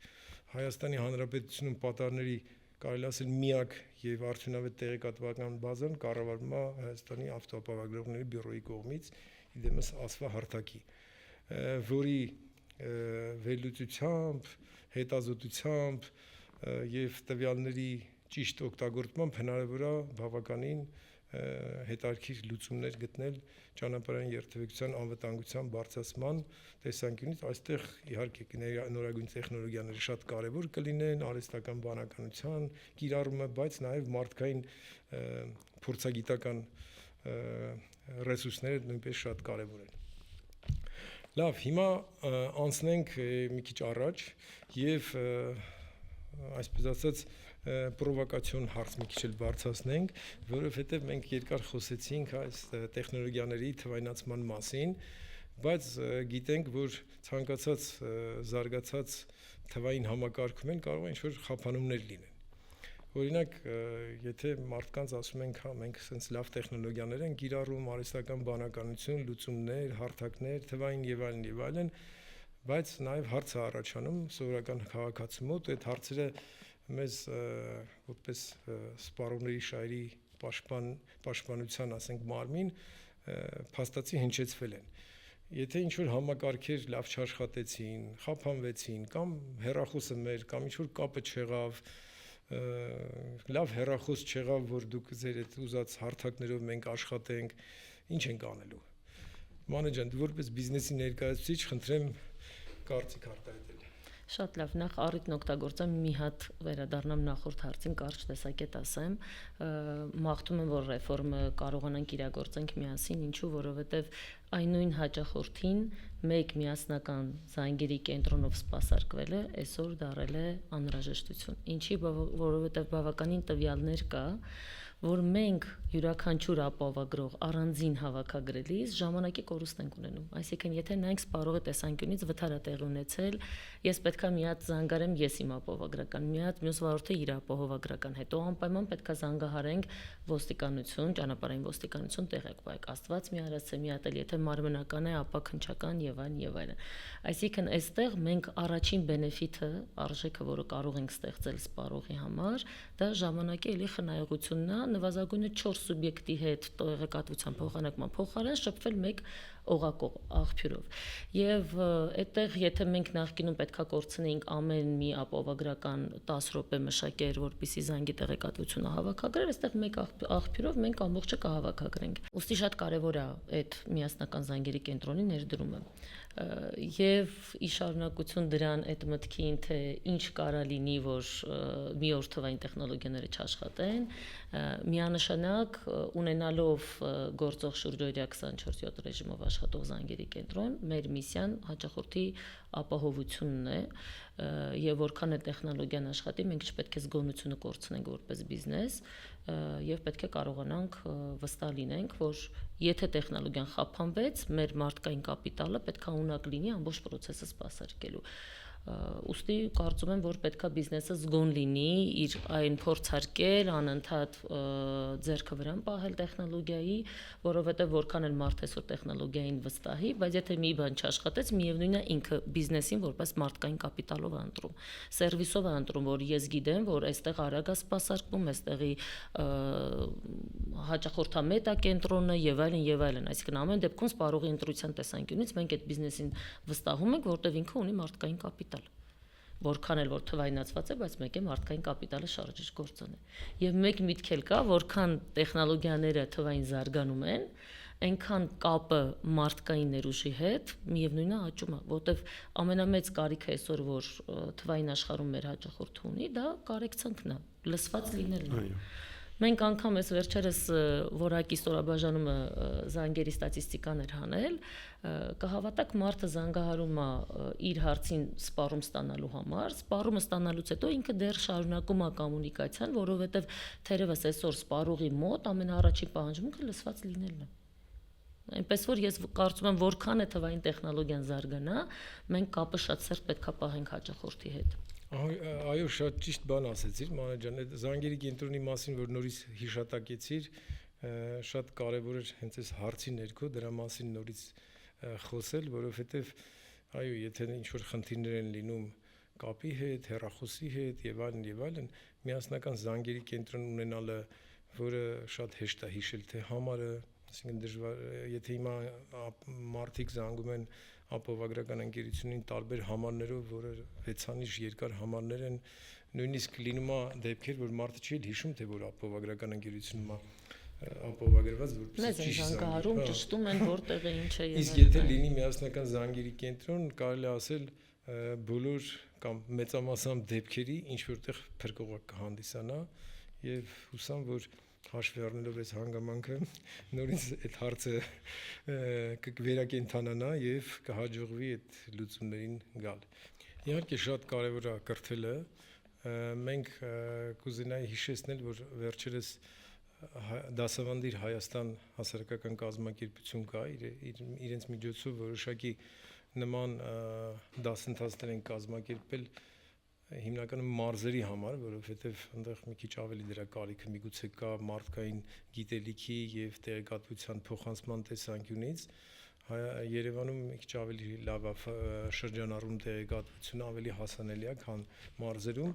Speaker 1: Հայաստանի Հանրապետությունում պատահարների կարելի ասել միակ եւ արդյունավետ տեղեկատվական բազան կառավարվում է Հայաստանի ավտոապարագլողների բյուրոյի կողմից, իդեմս ասվա հարթակի, որի վերլուծությամբ, հետազոտությամբ եւ տվյալների ճիշտ օգտագործմամբ հնարավոր է բավականին հետաքրքիր լուծումներ գտնել ճանապարհային երթևեկության անվտանգության բարձրացման տեսանկյունից։ Այստեղ իհարկե նորագույն տեխնոլոգիաները շատ կարեւոր կլինեն, արհեստական բանականության կիրառումը, բայց նաեւ մարդկային փորձագիտական ռեսուրսները նույնպես շատ կարեւոր են։ Լավ, հիմա անցնենք մի քիչ առաջ եւ այսպես ասած պրովոկացիոն հարց մի քիչ էլ բարձրացնենք, որովհետեւ մենք երկար խոսեցինք այս տեխնոլոգիաների թվայնացման մասին, բայց գիտենք, որ ցանկացած զարգացած թվային համակարգում կարող է ինչ-որ խափանումներ լինեն։ Օրինակ, եթե մարդկանց ասում ենք, հա, մենք sense լավ տեխնոլոգիաներ ենք կիրառում, արհեստական բանականություն, լուծումներ, հարթակներ, թվային եւ այլն, բայց նաեւ հարց է առաջանում սովորական քաղաքացու մոտ, այդ հարցերը մեզ որպես սպառողների շահերի պաշտպանության, ասենք, մարմին փաստացի հնչեցվել են։ Եթե ինչ-որ համակարգեր լավ չաշխատեցին, խափանվեցին, կամ հեռախոսը մեր, կամ ինչ-որ կապը չեղավ, լավ հեռախոս չեղավ, որ դուք ձեր այդ ուզած հարթակներով մենք աշխատենք, ինչ ենք անելու։ Մանե ջան, դու որպես բիզնեսի ներկայացուցիչ խնդրեմ կարծիք արտահայտել։
Speaker 3: Շատ լավ, նախ առիթն օգտագործեմ մի հատ վերադառնամ նախորդ հարցին, կարճ տեսակետ ասեմ, մաղթում եմ, որ ռեֆորմը կարողանանք իրագործենք միասին, ինչու, որովհետև այն նույն հաճախորդին մեկ միասնական զանգերի կենտրոնով սպասարկվելը այսօր դարել է անհրաժեշտություն։ Ինչի, որովհետև բավականին տվյալներ կա, որ մենք յուրաքանչյուր ապահովագրող առանձին հավաքագրելիս ժամանակի կորուստ ենք ունենում։ Այսինքն, եթե նայենք սպառողի տեսանկյունից վթարատեղ ունեցել, ես պետքա մի հատ զանգարեմ ես իմ ապահովագրական, մի հատ մյուս վարորդը իր ապահովագրական, հետո անպայման պետքա զանգահարենք ոստիկանություն, ճանապարհային ոստիկանություն տեղեկ բայք, Աստված մի արած է մի հատ էլ, եթե մարմնական է, ապա քնչական եւ այլն եւ այլն։ Այսինքն, այստեղ մենք առաջին բենեֆիտը, արժեքը, որը կարող ենք ստեղծել սպառողի համար, դա ժամանակի էլի խնայողությունն է, նվազագույնը 4 սուբյեկտի հետ տեղեկատվության փոխանակման փոխարեն շփվել մեկ օղակող աղբյուրով։ Եվ այդտեղ, եթե մենք նախկինում պետքա կորցնեինք ամեն մի ապահովագրական 10 րոպե մշակեր, որպեսզի զանգի տեղեկատվությունը հավաքագրեր, այստեղ մեկ աղբյուրով մենք ամբողջը կհավաքագրենք։ Ուստի շատ կարևոր է այդ միասնական զանգերի կենտրոնի ներդրումը։ Եվ ի շարունակություն դրան այդ մտքին, թե ինչ կարա լինի, որ մի օր թվային տեխնոլոգիաները չաշխատեն, միանշանակ ունենալով գործող շուրջօրյա 24/7 ռեժիմով աշխատող զանգերի կենտրոն, մեր միսիան հաճախորդի ապահովությունն է, եւ որքան է տեխնոլոգիան աշխատի, մենք չպետք է զգոնությունը կորցնենք որպես բիզնես, եւ պետք է կարողանանք վստահ լինենք, որ եթե տեխնոլոգիան խափանվեց, մեր մարդկային կապիտալը պետքա ունակ լինի ամբողջ process-ը սպասարկելու։ Ուստի կարծում եմ, որ պետքա բիզնեսը զգոն լինի, իր այն փորձարկել, անընդհատ ձեռքը վրան պահել տեխնոլոգիայի, որովհետև որքան էլ մարդ այսօր տեխնոլոգիային վստահի, բայց եթե մի բան չաշխատեց, միևնույնն է ինքը բիզնեսին որպես մարդկային կապիտալով է ընտրում, սերվիսով է ընտրում, որ ես գիտեմ, որ այստեղ արագ է սպասարկվում, այստեղի հաճախորդամետ է կենտրոնը եւ այլն եւ այլն, այսինքն ամեն դեպքում սպառողի ընտրության տեսանկյունից մենք այդ բիզնեսին վստահում ենք, որտեղ ինքը ունի մարդկային կապիտալ, որքան էլ որ թվայնացված է, բայց մեկ է մարդկային կապիտալը շարժիչ գործոն է։ Եվ մեկ միտք էլ կա, որքան տեխնոլոգիաները թվային զարգանում են, այնքան կապը մարդկային ներուժի հետ միևնույնն է աճում է, որտեվ ամենամեծ կարիքը այսօր որ թվային աշխարհում մեր հաճախորդը ունի, դա կարեկցանքն է, լսված լինելն է։ Մենք անգամ այս վերջերս որակի ստորաբաժանումը զանգերի ստատիստիկաներ հանել, կհավատաք մարդը զանգահարում է իր հարցին սպառում ստանալու համար, սպառումը ստանալուց հետո ինքը դեռ շարունակում է կոմունիկացիան, որովհետև թերևս այսօր սպառողի մոտ ամենաառաջին պահանջմունքը լսված լինելն է։ Այնպես որ ես կարծում եմ, որքան է թվային տեխնոլոգիան զարգանա, մենք կապը շատ սերտ պետքա պահենք հաճախորդի հետ։
Speaker 1: Այո, շատ ճիշտ բան ասեցիր, Մանե ջան, այդ զանգերի կենտրոնի մասին, որ նորից հիշատակեցիր, շատ կարևոր էր հենց այս հարցի ներքո դրա մասին նորից խոսել, որովհետև այո, եթե ինչ-որ խնդիրներ են լինում կապի հետ, հեռախոսի հետ եւ այլն, միասնական զանգերի կենտրոն ունենալը, որը շատ հեշտ է հիշել, թե համարը, այսինքն դժվար, եթե հիմա մարդիկ զանգում են ապահովագրական ընկերությունին տարբեր համարներով, որը 6-անիշ երկար համարներ են, նույնիսկ լինում է դեպքեր, որ մարդը չի հիշում, թե որ ապահովագրական ընկերությունում է ապահովագրված, որպես
Speaker 3: ճիշտ զանգահարում, ճշտում են որտեղ է ինչ է եւ
Speaker 1: իսկ եթե լինի միասնական զանգերի կենտրոն, կարելի է ասել բոլոր կամ մեծամասամբ դեպքերի ինչ որտեղ փրկողակ կհանդիսանա եւ հուսամ, որ հաշվի առնելով այս հանգամանքը նորից այդ հարցը կվերակենդանանա եւ կհաջողվի այդ լուծումներին գալ։ Իհարկե շատ կարեւոր է կրթելը։ Մենք կուզենայի հիշեցնել, որ վերջերս դասավանդիր Հայաստան հասարակական կազմակերպություն կա, իրենց միջոցով որոշակի նման դասընթացներ են կազմակերպել հիմնականում մարզերի համար, որովհետև այնտեղ մի քիչ ավելի դրա կարիքը միգուցե կա մարդկային գիտելիքի եւ տեղեկատվության փոխանցման տեսանկյունից, Երևանում մի քիչ ավելի լավ է շրջանառում տեղեկատվությունը, ավելի հասանելի է, քան մարզերում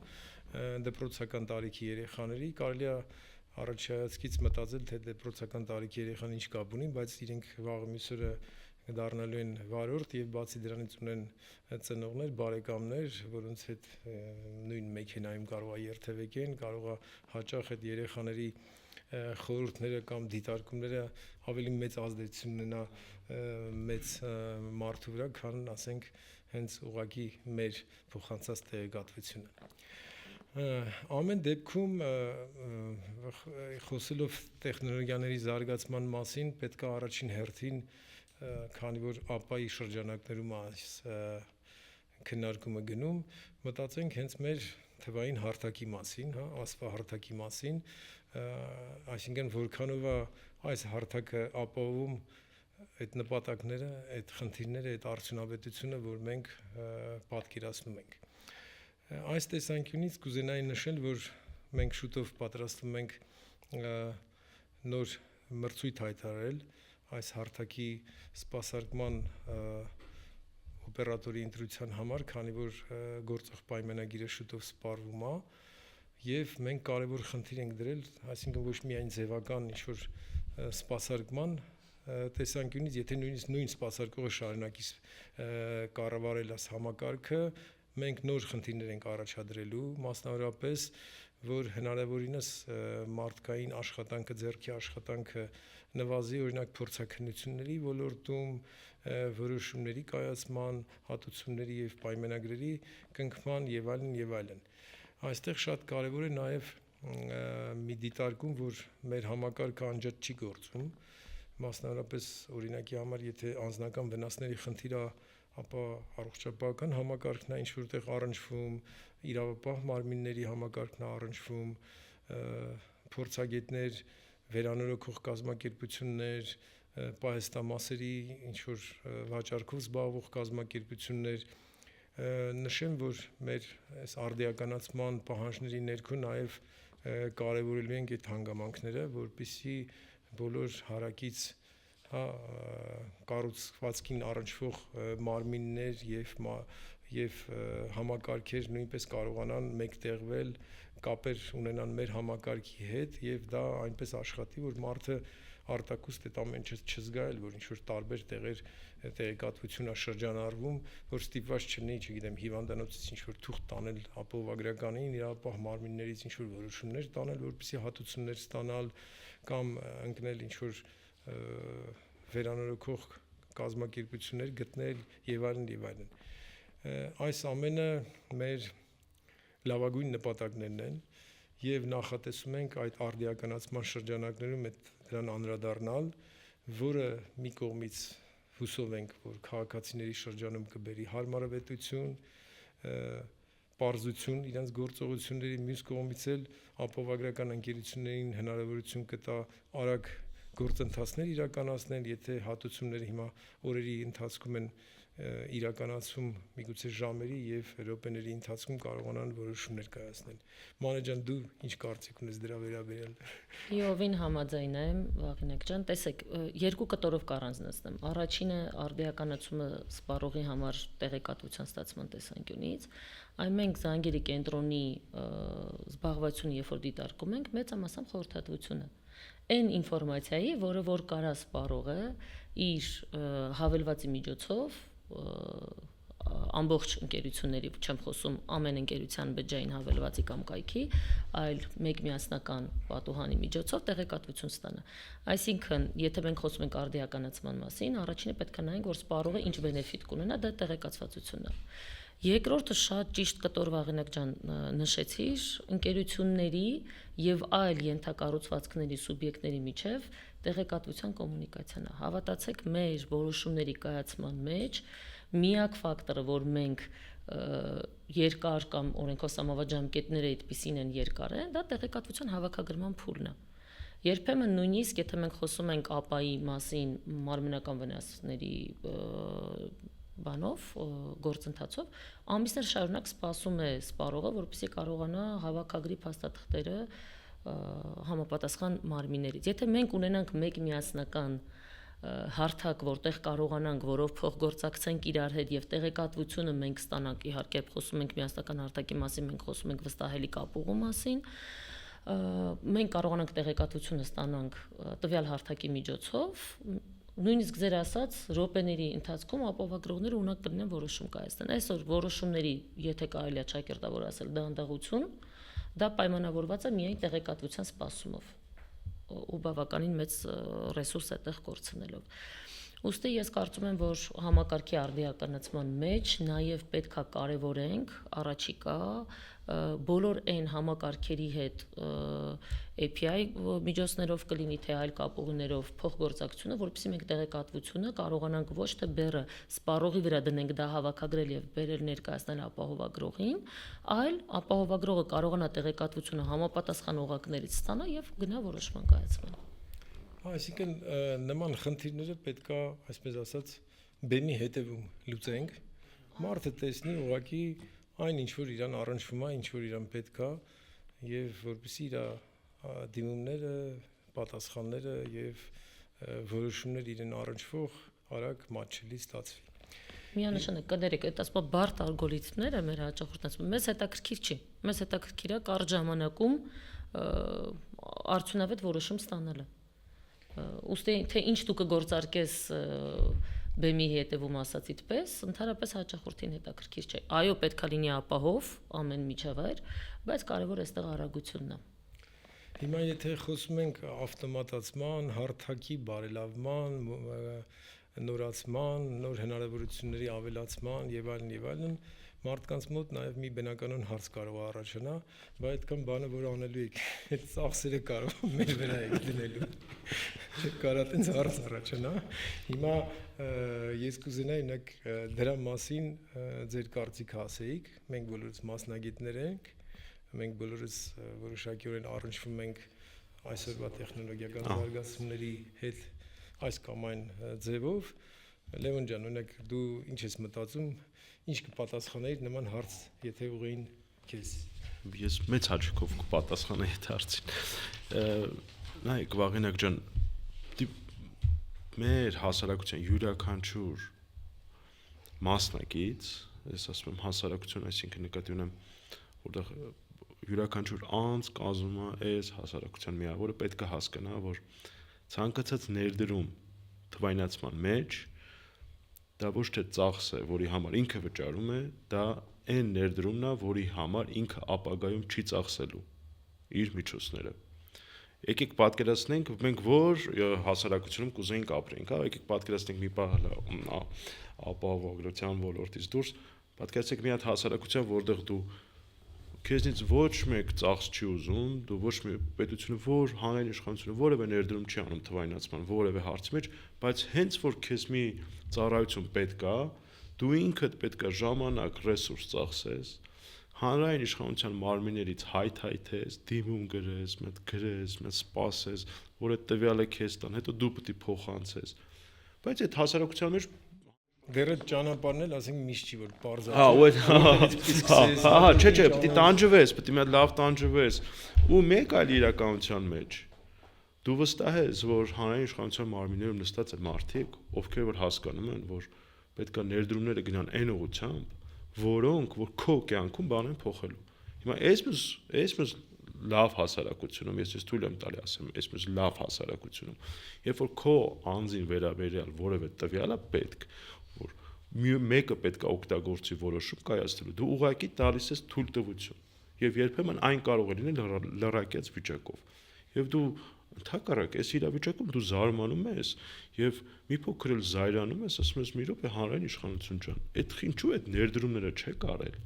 Speaker 1: դպրոցական տարիքի երեխաների կարելի է առաջայացքից մտածել, թե դպրոցական տարիքի երեխան ինչ կապ ունի, բայց իրենք վաղը մյուսօրը դառնալու են վարորդ եւ բացի դրանից ունեն ծնողներ, բարեկամներ, որոնց հետ նույն մեքենայում կարող է երթևեկեն, կարող է հաճախ այդ երեխաների խորհուրդները կամ դիտարկումները ավելի մեծ ազդեցություն ունենա մեծ մարդու վրա, քան ասենք հենց ուղղակի մեր փոխանցած տեղեկատվությունը։ Ամեն դեպքում խոսելով տեխնոլոգիաների զարգացման մասին պետք է առաջին հերթին, քանի որ ԱՊԱ-ի շրջանակներում այս քննարկումը գնում, մտածենք հենց մեր թվային հարթակի մասին, ասվա հարթակի մասին, այսինքն որքանով է այս հարթակը ապահովում այդ նպատակները, այդ խնդիրները, այդ արդյունավետությունը, որ մենք պատկերացնում ենք։ Այս տեսանկյունից կուզենայի նշել, որ մենք շուտով պատրաստվում ենք նոր մրցույթ հայտարարել այս հարթակի սպասարկման օպերատորի ընտրության համար, քանի որ գործող պայմանագիրը շուտով սպառվում է, եւ մենք կարևոր խնդիր ենք դրել, այսինքն ոչ միայն ձևական ինչ-որ սպասարկման տեսանկյունից, եթե նույնիսկ նույն սպասարկողը շարունակի կառավարել այս համակարգը, մենք նոր խնդիրներ ենք առաջադրելու, մասնավորապես, որ հնարավորինս մարդկային աշխատանքը, ձեռքի աշխատանքը նվազի, օրինակ փորձաքննությունների ոլորտում, որոշումների կայացման, հատուցումների եւ պայմանագրերի կնքման եւ այլն եւ այլն։ Այստեղ շատ կարեւոր է նաեւ մի դիտարկում, որ մեր համակարգը անջատ չի գործում, մասնավորապես օրինակի համար, եթե անձնական վնասների խնդիր է, ապա առողջապահական համակարգն է ինչ-որտեղ առնչվում, իրավապահ մարմինների համակարգն է առնչվում, փորձագետներ, վերանորոգող կազմակերպություններ, պահեստամասերի ինչ-որ վաճառքով զբաղվող կազմակերպություններ, նշեմ, որ մեր այս արդիականացման պահանջների ներքո նաև կարևորելու ենք այդ հանգամանքները, որպեսզի բոլոր հարակից կառուցվածքին առնչվող մարմիններ եւ համակարգեր նույնպես կարողանան մեկտեղվել, կապեր ունենան մեր համակարգի հետ եւ դա այնպես աշխատի, որ մարդը արտակուստ այդ ամեն ինչը չզգա, որ ինչ որ տարբեր տեղեր տեղեկատվություն է շրջանառվում, որ ստիպված չլինի, չգիտեմ, հիվանդանոցից ինչ որ թուղթ տանել ապահովագրականին, իրավապահ մարմիններից ինչ որ որոշումներ տանել, որպեսզի հատուցումներ ստանալ կամ ընկնել ինչ որ վերանորոգող կազմակերպություններ գտնել եւ այլն եւ այլն։ Այս ամենը մեր լավագույն նպատակներն են եւ նախատեսում ենք այդ արդիականացման շրջանակներում դրան անդրադառնալ, որը մի կողմից հուսով ենք, որ քաղաքացիների շրջանում կբերի հարմարավետություն, պարզություն իրենց գործողությունների, մյուս կողմից էլ ապահովագրական ընկերություններին հնարավորություն կտա արագ գործընթացներ իրականացնել, եթե հատուցումները հիմա օրերի ընթացքում են իրականացում միգուցե ժամերի եւ րոպեների ընթացքում կարողանան որոշումներ կայացնել։ Մանե ջան, դու ինչ կարծիք ունես դրա վերաբերյալ։
Speaker 3: Իովին համաձայն եմ, Վաղինակ ջան, տեսեք, երկու կտորով կառանձնացնեմ։ Առաջինը արդիականացումը սպառողի համար տեղեկատվության ստացման տեսանկյունից, այն մենք Զանգերի կենտրոնի զբաղվածությունը երբ որ դիտարկում ենք, մեծամասամբ խորհրդատվությունը այն ինֆորմացիայի, որը որ կարա սպառողը իր հավելվածի միջոցով ամբողջ ընկերությունների, չեմ խոսում ամեն ընկերության բջջային հավելվածի կամ կայքի, այլ մեկ միասնական պատուհանի միջոցով տեղեկատվություն ստանա։ Այսինքն, եթե մենք խոսում ենք արդիականացման մասին, առաջինը պետք է նայենք, որ սպառողը ինչ բենեֆիտ կունենա, դա տեղեկացվածությունն է։ Երկրորդը շատ ճիշտ կտոր Վաղինակ ջան նշեցիր, ընկերությունների եւ այլ ենթակառուցվածքների սուբյեկտների միջև տեղեկատվության կոմունիկացիան է։ Հավատացեք, մեր որոշումների կայացման մեջ միակ ֆակտորը, որ մենք երկար կամ օրենքով սահմանված ժամկետները այդպիսին են երկար են, դա տեղեկատվության հավաքագրման փուլն է։ Երբեմն նույնիսկ եթե մենք խոսում ենք ԱՊԱ-ի մասին մարմնական վնասների բանով գործընթացով ամիսներ շարունակ սպասում է սպառողը, որպեսզի կարողանա հավաքագրի փաստաթղթերը համապատասխան մարմիններից։ Եթե մենք ունենանք մեկ միասնական հարթակ, որտեղ կարողանանք, որով փոխգործակցենք իրար հետ եւ տեղեկատվությունը մենք ստանանք, իհարկե խոսում ենք միասնական հարթակի մասին, մենք խոսում ենք վստահելի կապուղու մասին, մենք կարողանանք տեղեկատվությունը ստանանք տվյալ հարթակի միջոցով, նույնիսկ ձեր ասած րոպեների ընթացքում ապահովագրողները ունակ կլինեն որոշում կայացնեն։ Այսօր որոշումների, եթե կարելի է ճակերտավոր ասել, դանդաղություն, դա պայմանավորված է միայն տեղեկատվության սպասումով ու բավականին մեծ ռեսուրս այդտեղ կորցնելով։ Ուստի ես կարծում եմ, որ համակարգի արդիականացման մեջ նաև պետք է կարևորենք առաջիկա բոլոր այն համակարգերի հետ API միջոցներով կլինի թե այլ կապուղիներով փոխգործակցությունը, որովհետեւ մենք տեղեկատվությունը կարողանանք ոչ թե բեռը սպառողի վրա դնենք դա հավաքագրել եւ բերել ներկայացնել ապահովագրողին, այլ ապահովագրողը կարողանա տեղեկատվությունը համապատասխան օղակներից ստանա եւ գնա որոշման կայացման։
Speaker 1: Այսինքն նման խնդիրները պետքա, այսպես ասած, բեմի հետևում լուծենք։ Մարդը տեսնի ուղղակի այն ինչ որ իրան առնչվում է, ինչ որ իրան պետքա եւ որպեսզի իր դիմումները, պատասխանները եւ որոշումներ իրեն առնչվող արագ մատչելի ստացվի։
Speaker 3: Միանշանակ կներեք, այդ ասպա բարդ ալգորիթմները մեր հաճախորդներս մեզ հետաքրքիր չի։ Մեզ հետաքրքիր է կարճ ժամանակում արդյունավետ որոշում ստանալը։ Ուստի թե ինչ դու կգործարկես բեմի հետևում ասացիդ պես, ընդհանրապես հաճախորդին հետաքրքիր չէ։ Այո, պետքա լինի ապահով ամեն միջավայր, բայց կարևոր էստեղ արագությունն է։
Speaker 1: Հիմա եթե խոսում ենք ավտոմատացման, հարթակի բարելավման, նորացման, նոր հնարավորությունների ավելացման եւ այլն, մարդկանց մոտ նաև մի բնականon հարց կարող է առաջանա, բայց այդքան բանը որ անելու եք, այդ ծախսերը կարող մեր վրա եք դնելու։ Կարա տենց հարց առաջանա։ Հիմա ես կուզենայի նույնք դրա մասին ձեր կարծիքը ասեիք, մենք բոլորս մասնագետներ ենք, մենք բոլորս որոշակիորեն առնչվում ենք այսօրվա տեխնոլոգիական զարգացումների հետ այս կամ այն ձևով։ Լևոն ջան, օրինակ դու ինչ ես մտածում, ինչ կպատասխանեիր նման հարց, եթե ուղղեին քեզ։
Speaker 2: Ես մեծ հաճույքով կպատասխանեի այդ հարցին։ Նայեք, Վաղինակ ջան, մեր հասարակության յուրաքանչյուր մասնակից, ես ասում եմ հասարակություն, այսինքն նկատի ունեմ, որտեղ յուրաքանչյուր անձ կազմում է այս հասարակության միակ, որը պետք է հասկանա, որ ցանկացած ներդրում թվայնացման մեջ դա ոչ թե ծախս է, որի համար ինքը վճարում է, դա այն ներդրումն է, որի համար ինքը ապագայում չի ծախսելու իր միջոցները։ Եկեք պատկերացնենք, մենք որ հասարակությունում կուզեինք ապրենք, հա, եկեք պատկերացնենք մի բան ապահովագրության ոլորտից դուրս, պատկերացրեք մի հատ հասարակության, որտեղ դու քեզնից ոչ մեկ ծախս չի ուզում, դու ոչ մի պետությունը, որ հանրային իշխանությունը որևէ ներդրում չի անում թվայնացման որևէ հարցի մեջ, բայց հենց որ քեզ մի ծառայություն պետք է, դու ինքդ պետք է ժամանակ, ռեսուրս ծախսես, հանրային իշխանության մարմիններից հայթայթես, դիմում գրես, մեծ սպասես, որ այդ տվյալը քեզ տան, հետո դու պետք է փոխանցես։ Բայց այդ հասարակության մեջ
Speaker 1: դեռ այդ ճանապարհն էլ ասենք միշտ չի որ բարձր։
Speaker 2: Հա, ու այդ չէ, պետք է տանջվես, պետք է մի հատ լավ տանջվես։ Ու մեկ այլ իրականության մեջ դու վստահ ես, որ հանրային իշխանության մարմիններում նստած են մարդիկ, ովքեր որ հասկանում են, որ պետք է ներդրումները գնան այն ուղղությամբ, որոնք որ քո կյանքում բան են փոխելու։ Հիմա այսպես լավ հասարակությունում, ես թույլ եմ տալի ասեմ, այսպես լավ հասարակությունում, երբ որ քո անձին վերաբերյալ որևէ տվյալ է պետք, որ մեկը պետք է օգտագործի որոշում կայացնելու, դու ուղղակի տալիս ես թույլտվություն, եւ երբեմն այն կարող է լինել լրակյաց վիճակով, եւ դու ընդհակառակ այս իրավիճակում դու զարմանում ես եւ մի փոքր էլ զայրանում ես, ասում ես՝ մի րոպե հանրային իշխանություն ջան, այդ ինչու այդ ներդրումները չեք արել,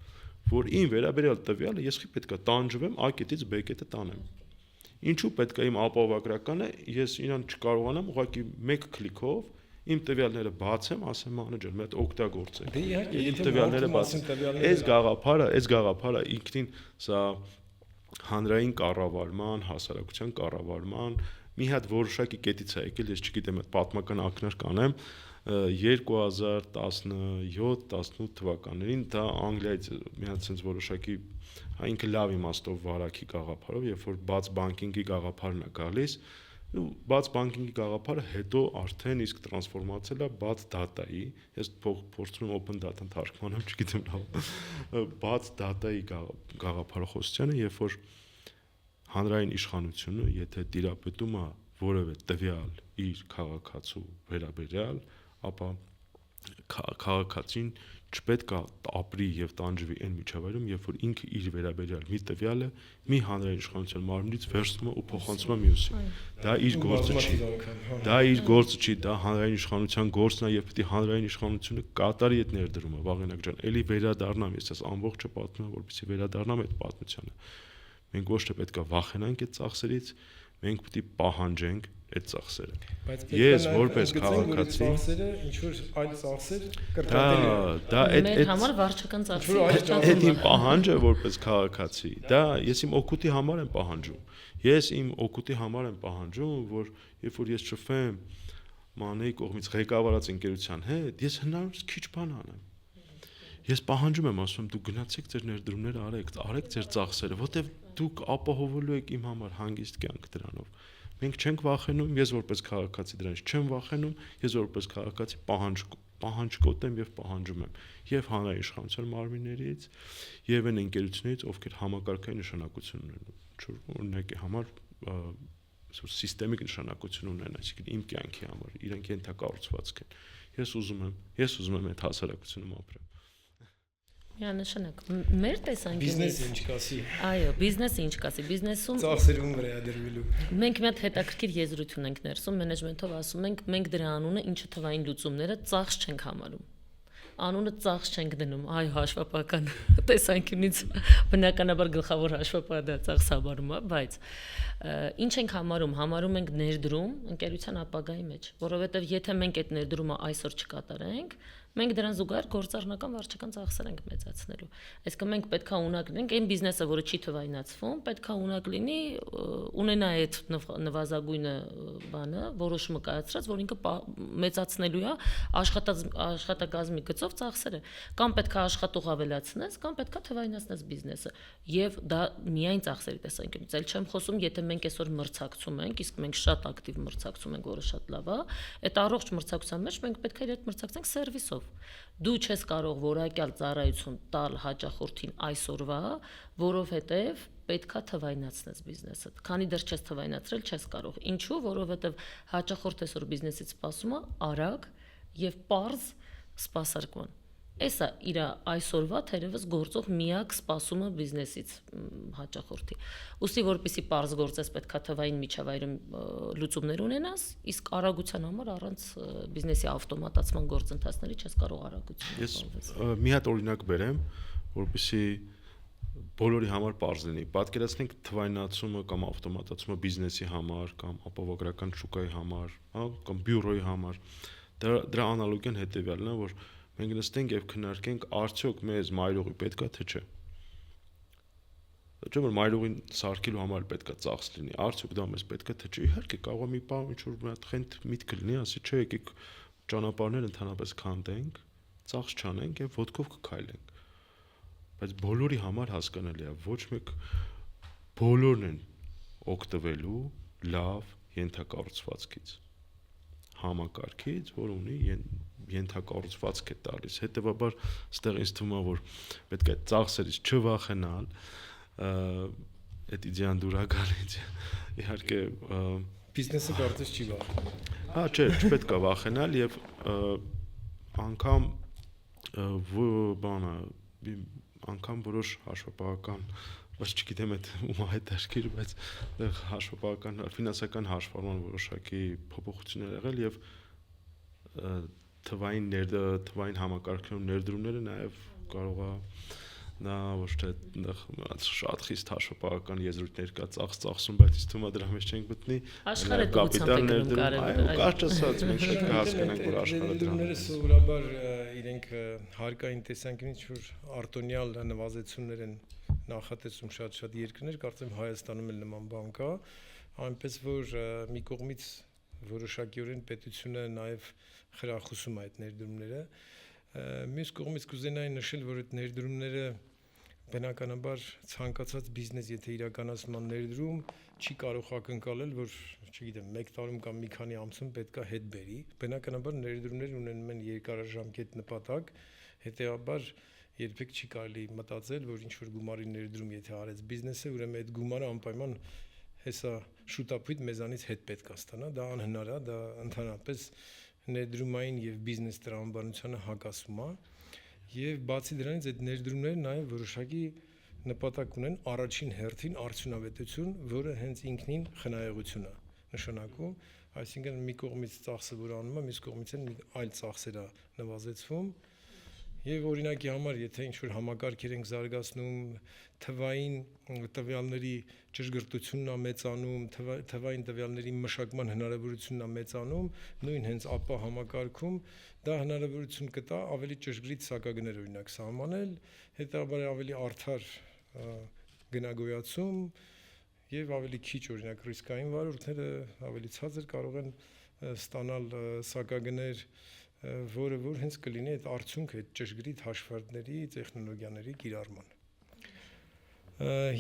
Speaker 2: որ ին վերաբերյալ տվյալը ես պետք է տանջվեմ A կետից B կետը տանեմ։ Ինչու պետք է իմ ապահովագրականը ես իրան չկարողանամ ուղղակի մեկ քլիկով իմ տվյալները բացեմ, ասեմ մանեջեր, մի հատ օգտագործեք։ Իմ տվյալները բացեմ։ Այս գաղափարը ինքնին սա հանրային կառավարման, հասարակության կառավարման մի հատ որոշակի կետից է եկել, ես չգիտեմ, այդ պատմական ակնարկ կանեմ 2017-18 թվականներին դա Անգլիայից մի հատ sense որոշակի ինքը լավ իմաստով վարակի գաղափարով, երբ որ բաց բանկինգի գաղափարն է գալիս, ու բաց բանկինգի գաղափարը հետո արդեն իսկ տրանսֆորմացել է բաց դատայի, ես փորձում եմ open data թարգմանեմ, չգիտեմ լավ, բաց դատայի գաղափարախոսությանը, երբ որ հանրային իշխանությունը, եթե տիրապետում է որևէ տվյալ իր քաղաքացու վերաբերյալ, ապա քաղաքացին չպետք է ապրի եւ տանջվի այն միջավայրում, երբ որ ինքը իր վերաբերյալ մի տվյալը մի հանրային իշխանության մարմնից վերցնում է ու փոխանցում է մյուսին։ Դա իր գործը չի։ Դա իր գործը չի, դա հանրային իշխանության գործն է եւ պետք է հանրային իշխանությունը կատարի այդ ներդրումը, Վաղենակ ջան, էլի վերադառնամ, ես այս ամբողջը պատմում եմ, որպեսզի վերադառնամ այդ պատմությանը։ Մենք ոչ թե պետք է վախենանք այդ ծախսերից, մենք պետք է պահանջենք այդ ծախսերը։ Ես որպես քաղաքացի
Speaker 1: ծախսերը ինչ որ այլ ծախսեր
Speaker 2: դա
Speaker 3: մեր համար վարչական ծախսեր
Speaker 2: այդ իմ պահանջը որպես քաղաքացի, դա ես իմ օգուտի համար եմ պահանջում։ Ես իմ օգուտի համար եմ պահանջում, որ երբ որ ես շփվեմ Մանեի կողմից ղեկավարած ընկերության հետ, ես հնարավորինս քիչ բան անեմ։ Ես պահանջում եմ, ասում եմ, դուք գնացեք ձեր ներդրումները արեք ձեր ծախսերը, որտեվ դուք ապահովելու եք իմ համար հանգիստ կյանք դրանով։ Մենք չենք վախենում, ես որպես քաղաքացի դրանից չեմ վախենում, ես որպես քաղաքացի պահանջկոտ եմ եւ պահանջում եմ եւ հանրային իշխանության մարմիններից եւ այն ընկերություններից, ովքեր համակարգային նշանակություն ունեն, օրինակի համար սիստեմիկ նշանակություն ունեն, այսինքն իմ կյանքի համար, իրենք ենթակառուցվածք են։ Ես ուզում եմ այդ հասարակությունում ապրեմ։
Speaker 3: Միանշանակ մեր տեսանկյունից
Speaker 1: բիզնեսը ինչ կասի։
Speaker 3: Այո, բիզնեսը ինչ կասի, բիզնեսում
Speaker 1: ծախսերում վերադրվելու։
Speaker 3: մենք մի հատ հետաքրքիր եզրություն ենք ներսում, մենեջմենթով ասում ենք, մենք դրա անունը ինչը թվային լուծումները ծախս չենք համարում։ Անունը ծախս չենք դնում, այո, հաշվապահական տեսանկյունից բնականաբար գլխավոր հաշվապահը դա ծախս համարում է, բայց ինչ ենք համարում ենք ներդրում ընկերության ապագայի մեջ, որովհետև եթե մենք այդ ներդրումը այսօր չկատարենք, մենք դրան զուգահեռ գործառնական վարչական ծախսեր ենք մեծացնելու։ Այսինքն մենք պետքա ունակ լինենք այն բիզնեսը, որը չի թվայնացվում, պետքա ունակ լինի ունենա այդ նվազագույնը բանը, որոշումը կայացրած, որ ինքը մեծացնելու է աշխատակազմի գծով ծախսերը, կամ պետքա աշխատող ավելացնես, կամ պետքա թվայնացնես բիզնեսը։ Եվ դա միայն ծախսերի տեսանկյունից, այլ չեմ խոսում, եթե մենք այսօր մրցակցում ենք, իսկ մենք շատ ակտիվ մրցակցում ենք, որը շատ լավ է, այդ առողջ մրցակցության մեջ մենք պետք է իր հետ մրցակցենք սերվիսով։ Դու չես կարող որակյալ ծառայություն տալ հաճախորդին այսօրվա, որովհետև պետքա թվայնացնես բիզնեսը։ Քանի դեռ չես թվայնացրել, չես կարող։ Ինչու՞, որովհետև հաճախորդը այսօր բիզնեսից սպասում է արագ եւ պարզ սպասարկման։ Էսա իր այսօրվա թերևս գործող միակ սպասումը բիզնեսից հաճախորդի։ Ուստի որպեսի պարզ գործես պետքա թվային միջավայրում լուծումներ ունենաս, իսկ արագության համար առանց բիզնեսի ավտոմատացման գործընթացների չես կարող արագություն։
Speaker 2: Ես մի հատ օրինակ բերեմ, որպեսի բոլորի համար պարզ լինի։ Պատկերացնենք թվայնացումը կամ ավտոմատացումը բիզնեսի համար կամ ապահովագրական շուկայի համար, կամ բյուրոյի համար։ Դրա անալոգիան հետեւյալն է, որ մենք նստենք եւ քննարկենք արդյոք մեզ մայրուղի պետքա թե չէ։ Չէ՞ որ մայրուղին սարքելու համար պետքա ծախս լինի, արդյոք դա մեզ պետքա թե չէ։ Իհարկե կարող է մի բան ինչ որ մի հատ խենթ միտք լինի, ասի չէ, եկեք ճանապարհներ ընդհանրապես քանդենք, ծախս չանենք եւ ոտքով կքայլենք։ Բայց բոլորի համար հասկանալի է, ոչ մեկ բոլորն են օգտվելու լավ ենթակառուցվածքից, համակարգից, որ ունի ենթակառուցվածք է տալիս։ Հետևաբար, այստեղ ինձ թվում է, որ պետք է ծախսերից չվախենալ, այդ իդեան դուրակալից, իհարկե
Speaker 1: բիզնեսը կարծես չի վախենում։
Speaker 2: Հա, չէ, չպետք է վախենալ եւ անգամ որոշ հաշվապահական, բայց չգիտեմ այդ ում հետաքրքիր, բայց հաշվապահական, ֆինանսական հաշվառման որոշակի փոփոխություններ եղել եւ թվային համակարգում ներդրումները նաև կարող է նա ոչ թե շատ խիստ հաշվապահական եզրույթներ կա ծախսում, բայց ինձ թվում է դրա մեջ չենք գտնի
Speaker 3: կապիտալ ներդրում
Speaker 2: կարճ ասած մենք պետք է հասկանանք որ աշխարհը
Speaker 1: ներդրումները սովորաբար իրենք հարկային տեսանկյունից որ արտոնյալ նվազեցումներ են նախատեսում շատ երկրներ, կարծեմ Հայաստանում էլ նման բան կա, այնպես որ մի կողմից որոշակիորեն պետությունը նաև խրախուսում է այդ ներդրումները, մյուս կողմից կուզենայի նշել, որ այդ ներդրումները բնականաբար ցանկացած բիզնես, եթե իրականացնում է ներդրում, չի կարող ակնկալել, որ, չգիտեմ, 1 տարում կամ մի քանի ամսում պետքա հետ բերի։ Բնականաբար ներդրումներ ունենում են երկարաժամկետ նպատակ, հետեւաբար երբեք չի կարելի մտածել, որ ինչ որ գումարի ներդրում եթե արեց բիզնեսը, ուրեմն այդ գումարը անպայման հեսա շուտապույտ մեզանից հետ պետք է ստանա, դա անհնար է, դա ընդհանրապես ներդրումային եւ բիզնես տրամաբանությանը հակասում է եւ բացի դրանից այդ ներդրումները նաեւ որոշակի նպատակ ունեն առաջին հերթին արդյունավետություն, որը հենց ինքնին խնայողություն է նշանակում, այսինքն մի կողմից ծախսը որ անում է, մյուս կողմից էլ այլ ծախսեր է նվազեցվում եւ օրինակի համար, եթե ինչ-որ համակարգեր ենք զարգացնում, թվային տվյալների ճշգրտությունն է մեծանում, թվային տվյալների մշակման հնարավորությունն է մեծանում, նույն հենց ԱՊԱ համակարգում դա հնարավորություն կտա ավելի ճշգրիտ սակագներ օրինակ սահմանել, հետաբար ավելի արդար գնագոյացում եւ ավելի քիչ օրինակ ռիսկային վարորդները ավելի ցածր կարող են ստանալ սակագներ, որը որ հենց կլինի այդ արդյունքը այդ ճշգրիտ հաշվարկների, տեխնոլոգիաների կիրառման։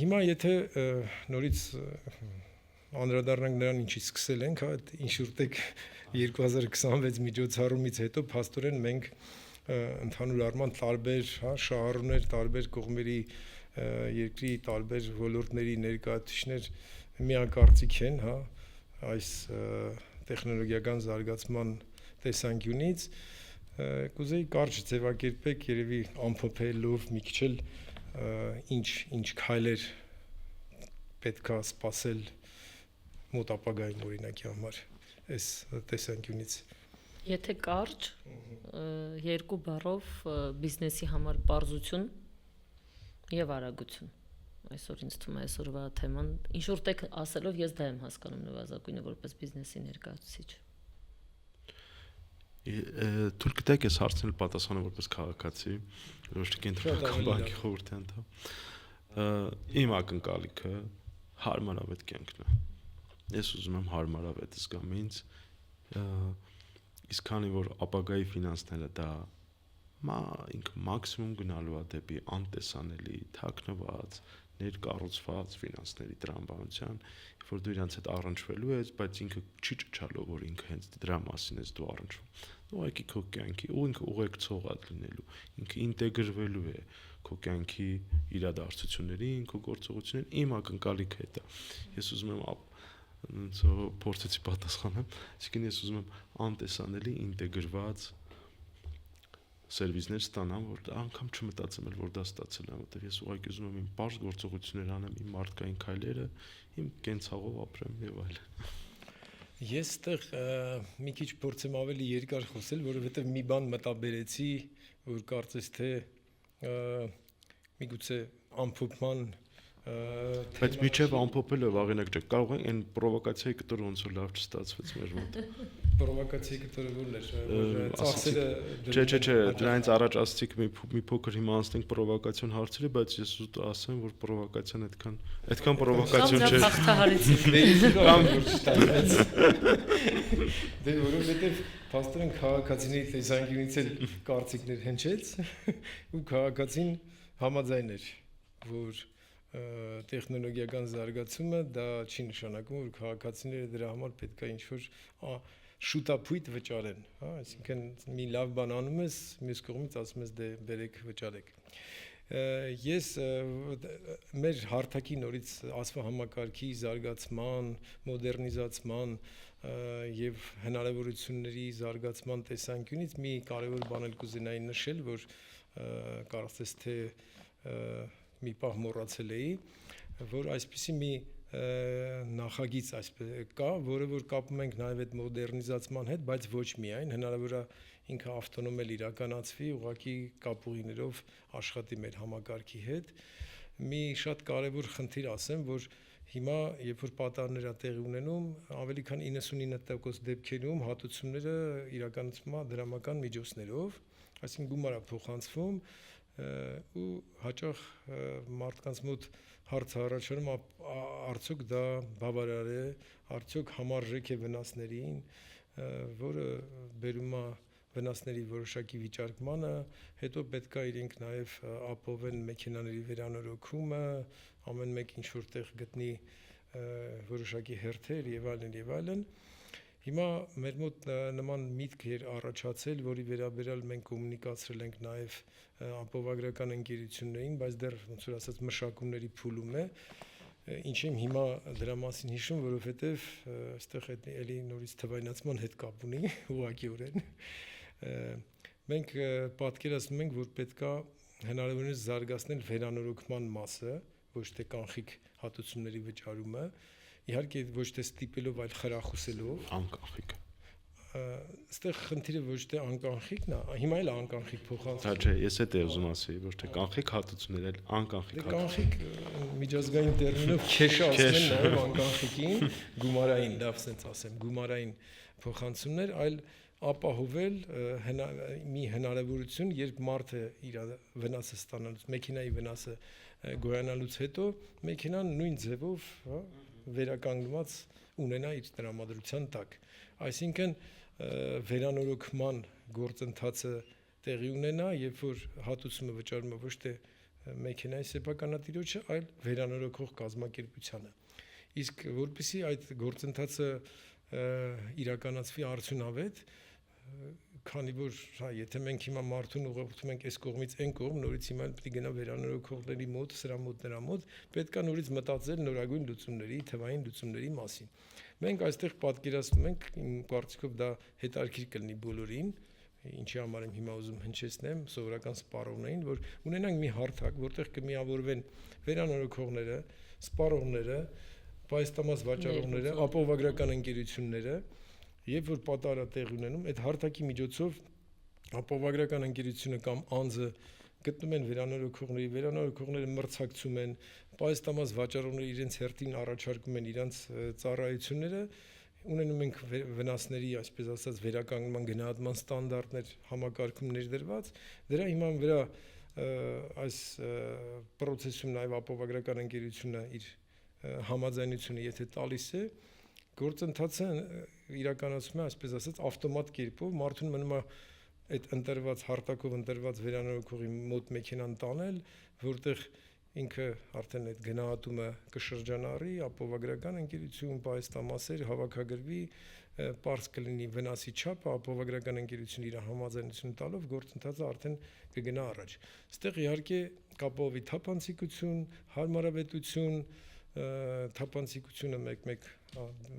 Speaker 1: Հիմա եթե նորից անդրադառնանք նրան, ինչից սկսել ենք, հա, այդ Insurtech 2026 միջոցառումից հետո փաստորեն մենք ընդհանուր առման տարբեր, հա, շահառուներ, տարբեր կողմերի երկրի տարբեր ոլորտների ներկայացուցիչներ միակարծիք են, հա, այս տեխնոլոգիական զարգացման տեսանկյունից կուզեի կարճ ձևակերպեք երևի ամփոփելով մի քիչ էլ ինչ քայլեր պետքա սպասել մոտ ապագայում օրինակի համար այս տեսանկյունից
Speaker 3: Եթե կարճ երկու բառով բիզնեսի համար պարզություն եւ արագություն այսօր ինձ թվում է այսօրվա թեման Insurtech ասելով ես դա եմ հասկանում նվազագույնը որպես բիզնեսի ներկայացուցիչ
Speaker 2: Թույլ կտեք ես հարցնել պատասխանը որպես քաղաքացի, ոչ թե կենտրոնական բանկի խորհրդի անդամ։ Իմ ակնկալիքը հարմարավետ կյանքն է։ Ես ուզում եմ հարմարավետ զգամ ինձ, իսկ քանի որ ապագայի ֆինանսները դա ինքը մաքսիմում գնալու է դեպի անտեսանելի, թաքնված, ներկառուցված ֆինանսների տրամաբանության, որ դու իրանց հետ առնչվելու ես, բայց ինքը չի ճչալով, որ ինքը հենց դրա մասին ես դու առնչվում։ Ուղղակի քո կյանքի ու ինքը ուղեկցող է լինելու, ինքը ինտեգրվելու է քո կյանքի իրադարձություններին, քո գործողություններին, իմ ակնկալիքը դա։ Ես ուզում եմ փորձեցի պատասխանել, այսինքն ես ուզում եմ անտեսանելի ինտեգրված սերվիսներ ստանամ, որ անգամ չմտածեմ, որ դա ստացել եմ, որտեղ ես ուղղակի ուզում եմ իմ բարձ գործողություններ անեմ, իմ մարդկային քայլերը, իմ կենցաղով ապրեմ եւ այլն։
Speaker 1: Ես այդտեղ մի քիչ փորձեմ ավելի երկար խոսել, որովհետեւ մի բան մտաբերեցի, որ կարծես թե միգուցե ամփոփման
Speaker 2: բայց միջև ամփոփելը վաղինակ չէ, կարող են այն պրովոկացիայի կտորը ոնց որ լավ չստացվեց մեր մոտ։
Speaker 1: Պրովոկացիայի կտորը ո՞րն էր, որ ծախսերը
Speaker 2: Չէ, դրանից առաջ ասացիք մի փոքր հիմա անցնենք պրովոկացիոն հարցերի, բայց ես ուզում ասեմ, որ պրովոկացիան այդքան պրովոկացիոն չէ։
Speaker 3: Կամ
Speaker 1: Դե որովհետև փաստորեն քաղաքացիների տեսանկյունից էլ կարծիքներ հնչեց ու քաղաքացին համաձայն էր, որ տեխնոլոգիական զարգացումը դա չի նշանակում, որ քաղաքացիները դրա համար պետք է ինչ-որ շուտապույտ վճարեն, հա, այսինքն մի լավ բան անում ես, մյուս կողմից ասում ես դե բերեք վճարեք։ Ես մեր հարթակի նորից ասվա համակարգի զարգացման, մոդեռնիզացման եւ հնարավորությունների զարգացման տեսանկյունից մի կարևոր բան էլ կուզենայի նշել, որ կարծես թե մի պահ մոռացել էի, որ այսպիսի մի նախագիծ այսպես կա, որը որ կապում ենք նաև այդ մոդեռնիզացման հետ, բայց ոչ միայն, հնարավոր է ինքը ավտոնոմել իրականացվի, ուղղակի կապուղիներով աշխատի մեր համակարգի հետ։ Մի շատ կարևոր խնդիր ասեմ, որ հիմա երբ որ պատահարներ է տեղի ունենում, ավելի քան 99% դեպքերում հատուցումները իրականացվում է դրամական միջոցներով, այսինքն գումար է փոխանցվում ու հաճախ մարդկանց մոտ հարց առաջանում արդյոք դա բավարար է, արդյոք համարժեք է վնասներին, որը բերում է վնասների որոշակի վիճարկմանը, հետո պետք է իրենք նաև ապահովեն մեքենաների վերանորոգումը, ամեն մեկ ինչ որտեղ գտնի որոշակի հերթեր եւ այլն եւ այլն։ Հիմա մեր մոտ նման միտք էր առաջացել, որի վերաբերյալ մենք կոմունիկացրել ենք նաև ապահովագրական ընկերություններին, բայց դեռ ոնց որ ասած մշակումների փուլում է, ինչ եմ հիմա դրա մասին հիշում, որովհետև այստեղ էլի նորից թվայնացման հետ կապ ունի ուղղակիորեն։ մենք պատկերացնում ենք, որ պետքա հնարավորինս զարգացնել վերանորոգման մասը, ոչ թե կանխիկ հատուցումների վճարումը, իհարկե ոչ թե ստիպելով, այլ խրախուսելով,
Speaker 2: Անկախիկ։
Speaker 1: Այստեղ խնդիրը ոչ թե անկախիկն է, հիմա էլ անկախիկ փոխանցում։
Speaker 2: Դա չէ, ես էդ ուզում ասեի, ոչ թե կանխիկ հատուցումներ, այլ անկախիկ
Speaker 1: Կանխիկ միջազգային տերմինով քեշը ասում են նաև անկախիկին, գումարային, լավ sense ասեմ, գումարային փոխանցումներ, այլ ապահովել մի հնարավորություն, երբ մարդը իր վնասը ստանալուց, մեքենայի վնասը գոյանալուց հետո մեքենան նույն ձևով, հա, վերականգնված ունենա իր տրամադրության տակ։ Այսինքն վերանորոգման գործընթացը տեղի ունենա, երբ որ հատուցումը վճարումը ոչ թե մեքենայի սեփականատիրոջը, այլ վերանորոգող կազմակերպությանը։ Իսկ որպեսզի այդ գործընթացը իրականացվի արդյունավետ, քանի որ հա եթե մենք հիմա մարդուն ուղղորդում ենք այս կողմից այն կողմ, նորից հիմա պետք է գնա վերանորոգողների մոտ, սրա մոտ, նրա մոտ, պետք է նորից մտածել նորագույն լուծումների, թվային լուծումների մասին։ Մենք այստեղ պատկերացնում ենք, իմ կարծիքով դա հետաքրքիր կլինի բոլորին, ինչի համար եմ հիմա ուզում հնչեցնեմ սովորական սպառողներին, որ ունենանք մի հարթակ, որտեղ կմիավորվեն վերանորոգողները, սպառողները, պայստամաս վաճառողները, ապահովագրական ընկերությունները, եւ որ պատարա տեղ ունենում, այդ հարթակի միջոցով ապահովագրական ընկերությունը կամ անձը գտնում են վերանորոգողները մրցակցում են, պայստամաս վաճառողները իրենց հերթին առաջարկում են իրենց ծառայությունները, ունենում ենք վնասների, այսպես ասած, վերականգնման գնահատման ստանդարտներ, համակարգումներ դրված, դրա հիման վրա այս process-ում նաև ապահովագրական ընկերությունը իր համաձայնությունը եթե տալիս է, գործընթացը իրականացում է, այսպես ասած, ավտոմատ կերպով, մարդուն մնում է այդ ընտրված հարթակով ընտրված վերանորոգողի մոտ մեքենան տանել, որտեղ ինքը արդեն այդ գնահատումը կշրջանառի, ապահովագրական ընկերություն, պայստամասեր, հավաքագրվի, պարզ կլինի վնասի չափը, ապահովագրական ընկերությունը իր համաձայնությունը տալով գործընթացը արդեն կգնա առաջ։ Այստեղ իհարկե կապահովի թափանցիկություն, հարմարավետություն, թափանցիկությունը մեկ-մեկ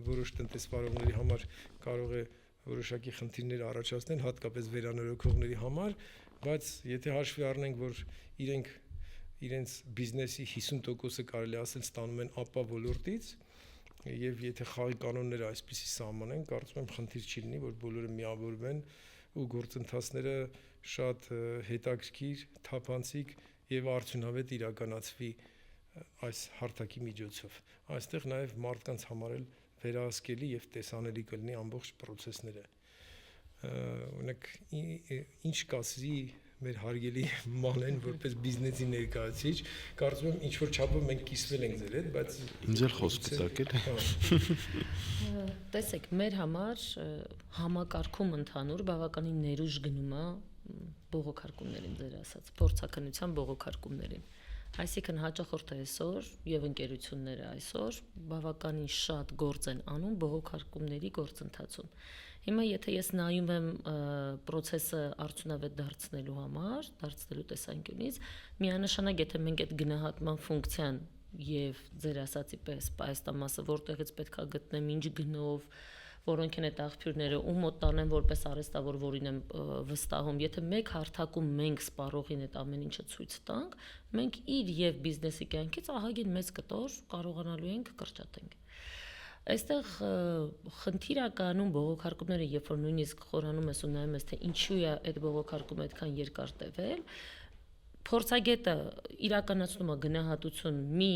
Speaker 1: որոշ տնտեսվարողների համար կարող է որոշակի խնդիրներ առաջացնել, հատկապես վերանորոգողների համար, բայց եթե հաշվի առնենք, որ իրենց բիզնեսի 50%-ը կարելի ասել ստանում են ապա ոլորտից, եւ եթե խաղի կանոնները այսպեսի սահմանեն, կարծում եմ խնդիր չի լինի, որ բոլորը միավորվեն ու գործընթացները շատ հետաքրքիր, թափանցիկ եւ արդյունավետ իրականացվի այս հարթակի միջոցով։ Այստեղ նաև մարդկանց համար էլ վերահսկելի եւ տեսանելի կլինի ամբողջ process-ները։ Օրինակ ինչ կասի մեր հարգելի Մանեն որպես բիզնեսի ներկայացուցիչ, կարծում եմ ինչ որ չափով մենք կիսվել ենք ձեր հետ, բայց
Speaker 2: ինձ էլ խոսք տակել։
Speaker 3: Տեսեք, մեր համար համակարգում ընդհանուր բավականին ներուժ գնում է բողոքարկումներին, ձեր ասած, փորձաքննության բողոքարկումներին։ Այսինքն հաճախորդը այսօր եւ ընկերությունները այսօր բավականին շատ գործ են անում բողոքարկումների գործընթացում։ Հիմա եթե ես նայում եմ process-ը արդյունավետ դարձնելու համար, դարձնելու տեսանկյունից, միանշանակ եթե մենք այդ գնահատման ֆունկցիան եւ ձեր ասացի պես պայստամասը որտեղից պետքա գտնեմ, ինչ գնով, որոնք են այդ աղբյուրները ու մոտ տանեմ որպես արհեստավոր, որին եմ վստահում, եթե մեկ հարթակում մենք սպառողին այդ ամեն ինչը ցույց տանք, մենք իր եւ բիզնեսի կյանքից ահագին մեծ կտոր կարողանալու ենք կրճատենք։ Այստեղ խնդիրականում բողոքարկումները, երբ որ նույնիսկ խորանում ես ու նայում ես, թե ինչու է այդ բողոքարկումը այդքան երկար տևել, փորձագետը իրականացնում է գնահատություն մի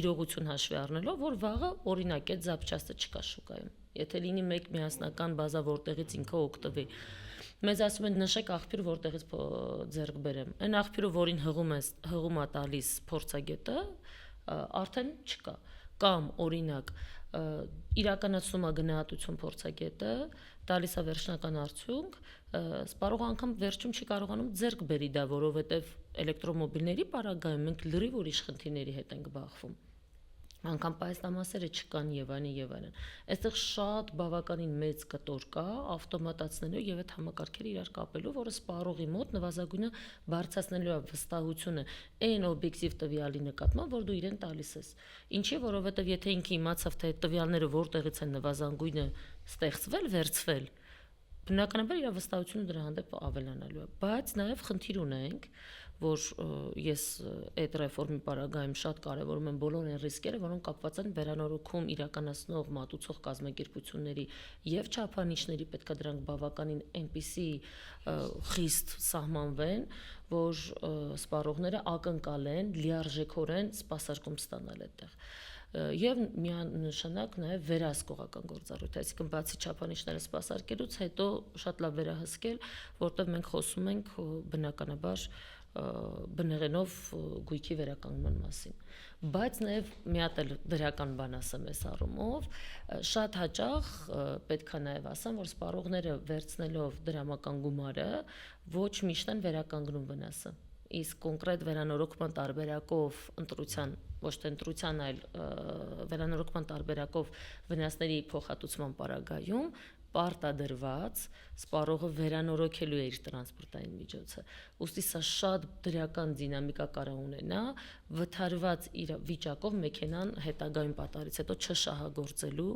Speaker 3: իրողություն հաշվի առնելով, որ վաղը օրինակ այդ զապչաստը չկա շուկայում։ Եթե լինի մեկ միասնական բազա, որտեղից ինքը օգտվի։ Մեզ ասում են նշեք աղբյուր, որտեղից ձեռք բերեմ։ Այն աղբյուրը, որին հղում է տալիս փորձագետը, արդեն չկա։ Կամ օրինակ իրականացնում է գնահատություն փորձագետը, տալիս է վերջնական արդյունք, սպառողը անգամ վերջում չի կարողանում ձեռք բերի դա, որովհետև էլեկտրոմոբիլների պարագայում մենք լրիվ ուրիշ խնդիրների հետ ենք բախվում։ Անգամ պայստամասերը չկան եւ այլն։ Այստեղ շատ բավականին մեծ կտոր կա ավտոմատացնելու եւ այդ համակարգերը իրար կապելու, որը սպառողի մոտ նվազագույնը բարձրացնելու է վստահությունը այն օբյեկտիվ տվյալի նկատմամբ, որ դու իրեն տալիս ես։ Ինչի, որովհետեւ եթե ինքը իմացավ, թե այդ տվյալները որտեղից են նվազագույնը ստեղծվել, վերցվել, բնականաբար իր վստահությունը դրա հանդեպ ավելանալու է, բայց նաև խնդիր ունենք, որ ես այդ ռեֆորմի պարագայում շատ կարևորում եմ բոլոր այն ռիսկերը, որոնք կապված են վերանորոգում իրականացնող մատուցող կազմակերպությունների եւ չափանիշների, պետքա դրանք բավականին այնպիսի խիստ սահմանվեն, որ սպառողները ակնկալեն լիարժեքորեն սպասարկում ստանալ այդտեղ։ Եվ միանշանակ նաև վերահսկողական գործառույթ, այսինքն բացի չափանիշները սպասարկելուց հետո շատ լավ վերահսկել, որտեղ մենք խոսում ենք բնականաբար բնեղենով գույքի վերականգնման մասին, բայց նաև մի հատ էլ դրական բան ասեմ այս առումով, շատ հաճախ պետք է նաև ասեմ, որ սպառողները վերցնելով դրամական գումարը ոչ միշտ են վերականգնում վնասը, իսկ կոնկրետ վերանորոգման տարբերակով ընտրության, ոչ թե ընտրության, այլ վերանորոգման տարբերակով վնասների փոխհատուցման պարագայում պարտադրված սպառողը վերանորոգելու է իր տրանսպորտային միջոցը։ Ուստի սա շատ դրական դինամիկա կարող ունենա, վթարված իր վիճակով մեքենան հետագայում պատահարից հետո չշահագործելու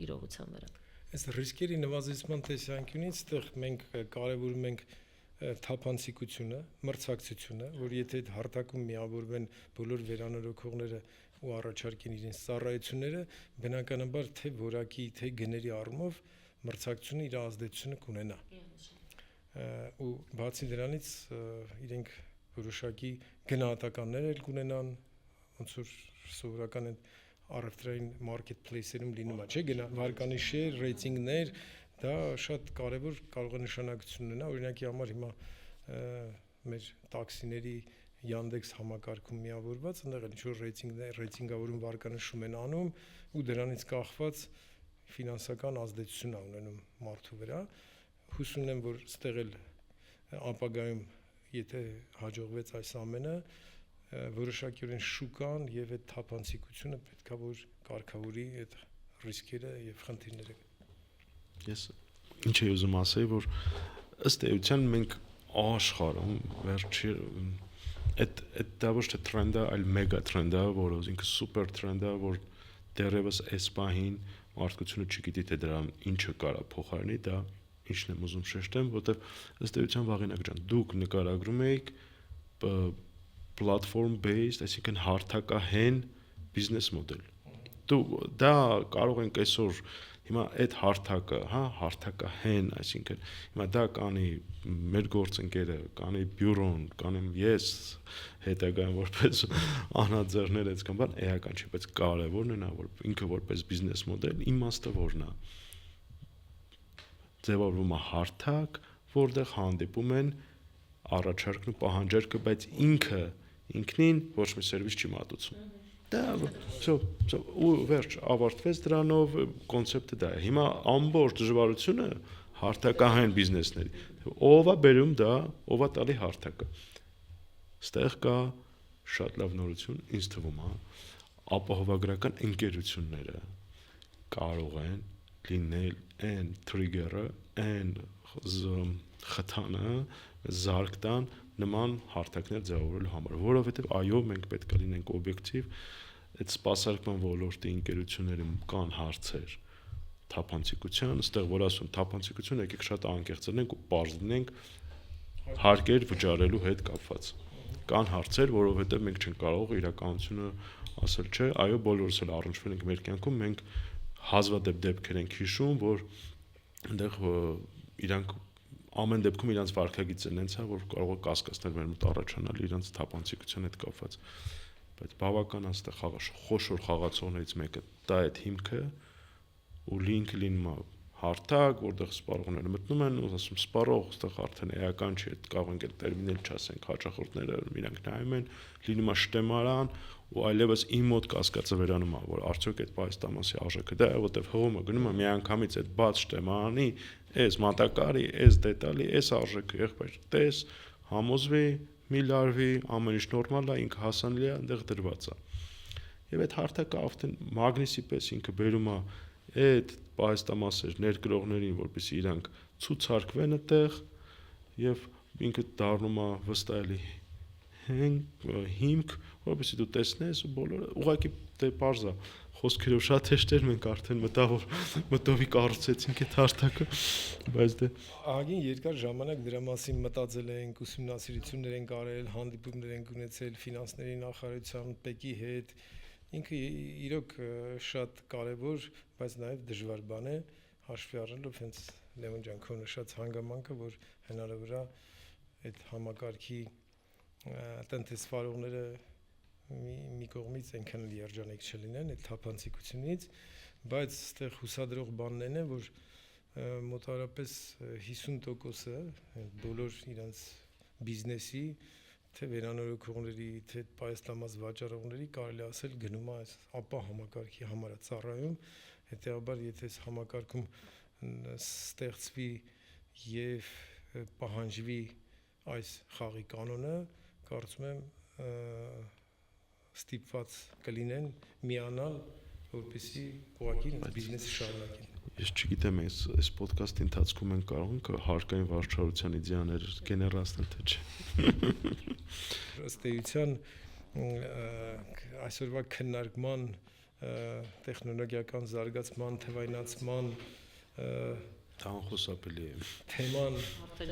Speaker 3: իրողության վրա։
Speaker 1: Այս ռիսկերի նվազեցման տեսանկյունից այդտեղ մենք կարևորում ենք թափանցիկությունը, մրցակցությունը, որ եթե այդ հարթակում միավորվեն բոլոր վերանորոգողները ու առաջարկեն իրենց ծառայությունները, բնականաբար թե որակի, թե գների առումով մրցակցությունը իր ազդեցությունը կունենա։ Ու բացի դրանից իրենք որոշակի գնահատականներ էլ կունենան, ոնց որ սովորական այդ առևտրային մարքեթփլեյսերում լինում է, չէ՞, վարկանիշեր, ռեյտինգներ, դա շատ կարևոր կարող է նշանակություն ունենա, օրինակի համար հիմա մեր տաքսիների Yandex համակարգում միավորված, այնտեղ էլ ինչ-որ ռեյտինգավորում վարկանշում են անում ու դրանից կախված ֆինանսական ազդեցություն ունենում մարդու վրա։ Հույս ունեմ, որ ստեղ էլ ապագայում, եթե հաջողվեց այս ամենը, որոշակիորեն շուկան եւ այդ թափանցիկությունը պետքա որ կարգավորի այդ ռիսկերը եւ խնդիրները։
Speaker 2: Ես ինչ եի ուզում ասել, որ ըստ էության մենք աշխարհում վերջի այդ դա ոչ թե տրենդը, այլ մեգա տրենդը, որը ինքը սուպեր տրենդը, որ դեռևս այս պահին մարդկությունը չգիտի թե դրան ինչը կարա փոխարինի, դա ինչն եմ ուզում շեշտեմ, որտեղ ըստ էության Վաղինակ ջան, դուք նկարագրում եք platform based, այսինքն հարթակահեն բիզնես մոդել։ Դա կարող ենք այսօր հիմա այդ հարթակը, հարթակահեն, այսինքն հիմա դա կանի մեր գործընկերը, կանի բյուրոն, կանեմ ես հետագայում որպես անաձեռներ այսքան բան էական չի, բայց կարևորն է նա որ ինքը որպես բիզնես մոդել իմաստը որն է։ Ձևավորվում է հարթակ, որտեղ հանդիպում են առաջարկն ու պահանջարկը, բայց ինքնին ոչ մի սերվիս չի մատուցում։ Դա ու վերջ ավարտվեց դրանով կոնցեպտը դա է։ Հիմա ամբողջ դժվարությունը հարթակահեն բիզնեսների։ Ով է բերում դա, ով է տալի հարթակը։ Ստեղ կա շատ լավ նորություն, ինձ թվում է, ապահովագրական ընկերությունները կարող են լինել այն trigger-ը, այն խթանը, զարգ տան նման հարթակներ ձևավորելու համար, որովհետև այո, մենք պետք է լինենք օբյեկտիվ, այդ սպասարկման ոլորտի ընկերություններում կան հարցեր թափանցիկության, այստեղ որ ասում թափանցիկություն, եկեք շատ անկեղծ լինենք ու պարզ լինենք հարկեր վճարելու հետ կապված։ Կան հարցեր, որովհետև մենք չենք կարող իրականությունը ասել չէ, այո, բոլորս էլ առնչվել ենք մեր կյանքում, մենք հազվադեպ դեպքեր ենք հիշում, որ այնտեղ իրանք ամեն դեպքում իրանց վարկագիծը այնց է, որ կարող է կասկածներ մեր մոտ առաջանալ իրանց թափանցիկության հետ կապված։ Բայց բավական աստեղ խոշոր խաղացողներից մեկը դա է հիմքը ու լինքը լինում է հարթակ, որտեղ սպառողները մտնում են ու ասում սպառող, այստեղ արդեն էական չի, կարող ենք այդ տերմինել չասենք, հաճախորդները իրանք նայում են, լինում է շտեմարան ու այլևս իմ մոտ կասկածը վերանում է, որ արդյոք այդ պայստամասի արժեքը դա է, որտեղ հողումը գնում է միանգամից այդ բաց շտեմարանի, այս մատակարի, այս դետալի, այս արժեքը եղբայր, տես, համոզվի, մի լարվի, ամեն ինչ նորմալ է, ինքը հասանելի է, այնտեղ դրված է։ Եվ այդ հարթակը արդեն մագնիսի պես ինքը բերում է այդ պայստամասեր ներկրողներին, որպեսզի իրանք ցուցարկվեն այդտեղ եւ ինքը դառնում է վստահելի հիմք, որպեսզի դու տեսնես ու բոլորը ուղղակի դե պարզ է խոսքերով շատ հեշտ էր, մենք արդեն մտովի կառուցեցինք այդ հարթակը, բայց դե
Speaker 1: ահագին երկար ժամանակ դրա մասին մտածել ենք, ուսումնասիրություններ ենք արել, հանդիպումներ ենք ունեցել ֆինանսների նախարարության ՊԵԿ-ի հետ։ Ինքը իրոք շատ կարևոր, բայց նաև դժվար բան է, հաշվի առնելով հենց Լևոն ջան քո նշած հանգամանքը, որ հնարավոր է այդ համակարգի տնտեսվարողները մի կողմից այնքան լիարժանիք չլինեն այդ թափանցիկությունից, բայց այստեղ հուսադրող բանն է, որ մոտավորապես 50%-ը բոլոր իրանց բիզնեսի, թե վերանորոգողների, թե պայստամած վաճառողների կարելի ասել գնում է այս ապա համակարգի համար ծառայում, հետեւաբար եթե այս համակարգում ստեղծվի եւ պահանջվի այս խաղի կանոնը, կարծում եմ ստիպված կլինեն միանալ, որպեսզի ուղղակի բիզնեսը շարունակեն։
Speaker 2: Ես չգիտեմ, այս ոդկասթի ընթացքում ենք կարող հարկային վարչարության իդեաներ գեներացնել, թե չէ։
Speaker 1: Ըստ էության այսօրվա քննարկման տեխնոլոգիական զարգացման, թվայնացման
Speaker 2: դա անխուսափելի է։
Speaker 1: Թեման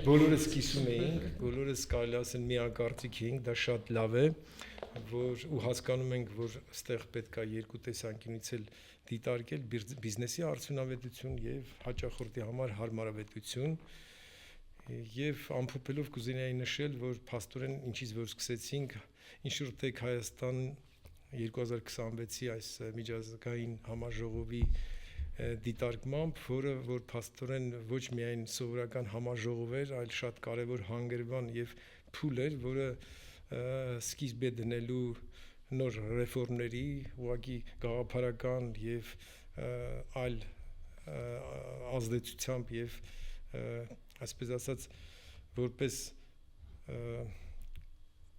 Speaker 1: բոլորս կիսում էինք, բոլորս կարելի ասել միակարծիք էինք, դա շատ լավ է, որ ու հասկանում ենք, որ այստեղ պետք է երկու տեսանկյունից էլ դիտարկել բիզնեսի արդյունավետություն եւ հաճախորդի համար հարմարավետություն եւ ամփոփելով կուզենայի նշել, որ փաստորեն ինչից որ սկսեցինք Insurtech Հայաստան 2026-ի այս միջազգային համաժողովի դիտարկմամբ, որ փաստորեն ոչ միայն սովորական համաժողով էր, այլ շատ կարևոր հանգրվան եւ փուլ էր, որը սկիզբ է դնելու նոր ռեֆորմների, ուղղակի գաղափարական եւ այլ ազդեցությամբ եւ այսպես ասած որպես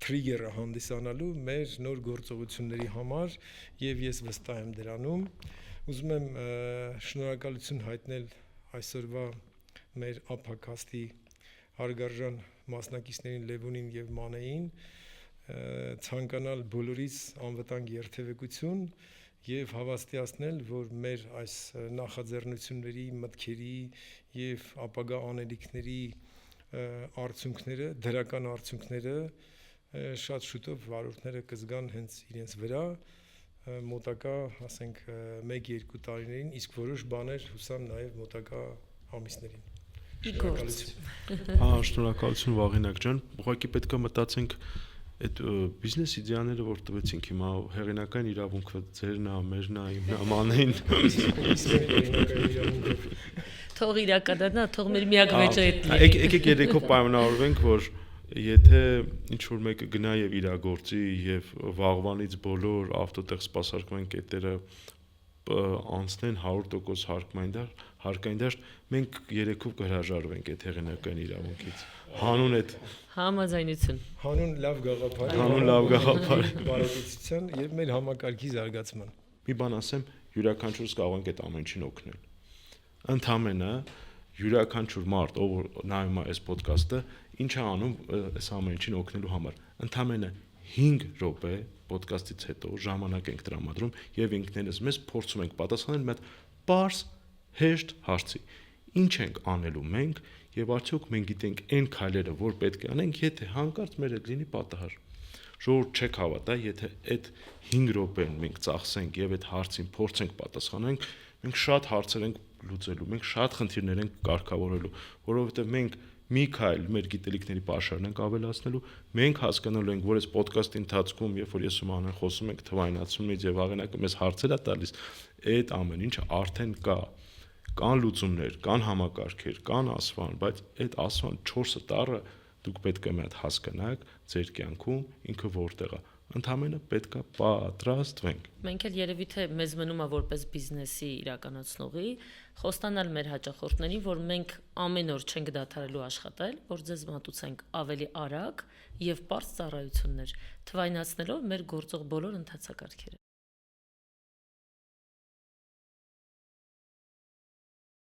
Speaker 1: trigger-ը հանդիսանալու մեր նոր գործողությունների համար եւ ես վստահ եմ դրանում։ Ուզում եմ շնորհակալություն հայտնել այսօրվա մեր ափակաստի հարգարժան մասնակիցներին Լևոնին եւ Մանեին, ցանկանալ բոլորիս անվտանգ երթևեկություն եւ հավաստիացնել, որ մեր այս նախաձեռնությունների, մտքերի եւ ապագա անելիքների արդյունքները, դրական արդյունքները շատ շուտով վարորդները կզգան հենց իրենց վրա մոտակա, ասենք 1-2 տարիներին, իսկ որոշ բաներ հուսամ նաև մոտակա ամիսներին։
Speaker 2: Շնորհակալություն Վաղինակ ջան, ուղղակի պետք է մտածենք այդ բիզնես իդեաները, որ տվեցինք հիմա հեղինակային իրավունքը ձերն է, մերն է, իմն է, Մանեին։
Speaker 3: Թող իրականանա, թող մեր միակ վեճը այդ լինի։
Speaker 2: Եկեք երեքով պայմանավորվենք, որ եթե ինչ-որ մեկը գնա եւ իրագործի եւ վաղվանից բոլոր ավտոտեղ սպասարկման կետերը անցնեն 100% հարկային դաշտ, մենք երեքով կհրաժարվենք այդ հեղինակային իրավունքից։ Հանուն այդ
Speaker 3: համաձայնություն։
Speaker 1: Հանուն լավ գաղափարի,
Speaker 2: հանուն լավ գաղափարի
Speaker 1: բարեկեցության եւ մեր համակարգի զարգացման։
Speaker 2: Մի բան ասեմ, յուրաքանչյուրս կարող ենք այդ ամեն ինչին օգնել։ Ընդհանրապես յուրաքանչյուր մարդ, ով նայում է այս ոդկասթը, ինչ է անում այս ամեն ինչին օգնելու համար։ Ընդհանրապես 5 րոպե ոդկասթից հետո ժամանակ ենք տրամադրում եւ ինքներս մեզ փորձում ենք պատասխանել մի հատ պարզ, հեշտ հարցի։ Ինչ ենք անելու մենք եւ արդյոք մենք գիտենք այն քայլերը, որ պետք է անենք, եթե հանկարծ մեր հետ լինի պատահար։ Ժողովուրդ չեք հավատա, եթե այդ 5 րոպեն մենք ծախսենք եւ այդ հարցին փորձենք պատասխանենք, մենք շատ հարցեր ենք լուծելու, մենք շատ խնդիրներ ենք կարգավորելու, որովհետեւ մենք մի քայլ մեր գիտելիքների պաշարն ենք ավելացնելու, մենք հասկանալու ենք, որ այս ոդկասթի ընթացքում, երբ որ ես ու Մանեն խոսում ենք թվայնացումից եւ Վաղինակը մեզ հարցեր է տալիս, այդ ամեն ինչը արդեն կա։ Կան լուծումներ, կան համակարգեր, կան ասվան, բայց այդ ասվան 4 տառը դուք պետք է մի հատ հասկանաք ձեր կյանքում ինքը որտեղ է։ Ընդհանրապես պետք է պատրաստվենք։
Speaker 3: Մենք էլ երևի թե մեզ մնում է որպես բիզնեսի իրականացնողի խոստանալ մեր հաճախորդներին, որ մենք ամեն օր չենք դադարելու աշխատել, որ ձեզ մատուցենք ավելի արագ եւ պարզ ծառայություններ, թվայնացնելով մեր գործող բոլոր ընթացակարգերը։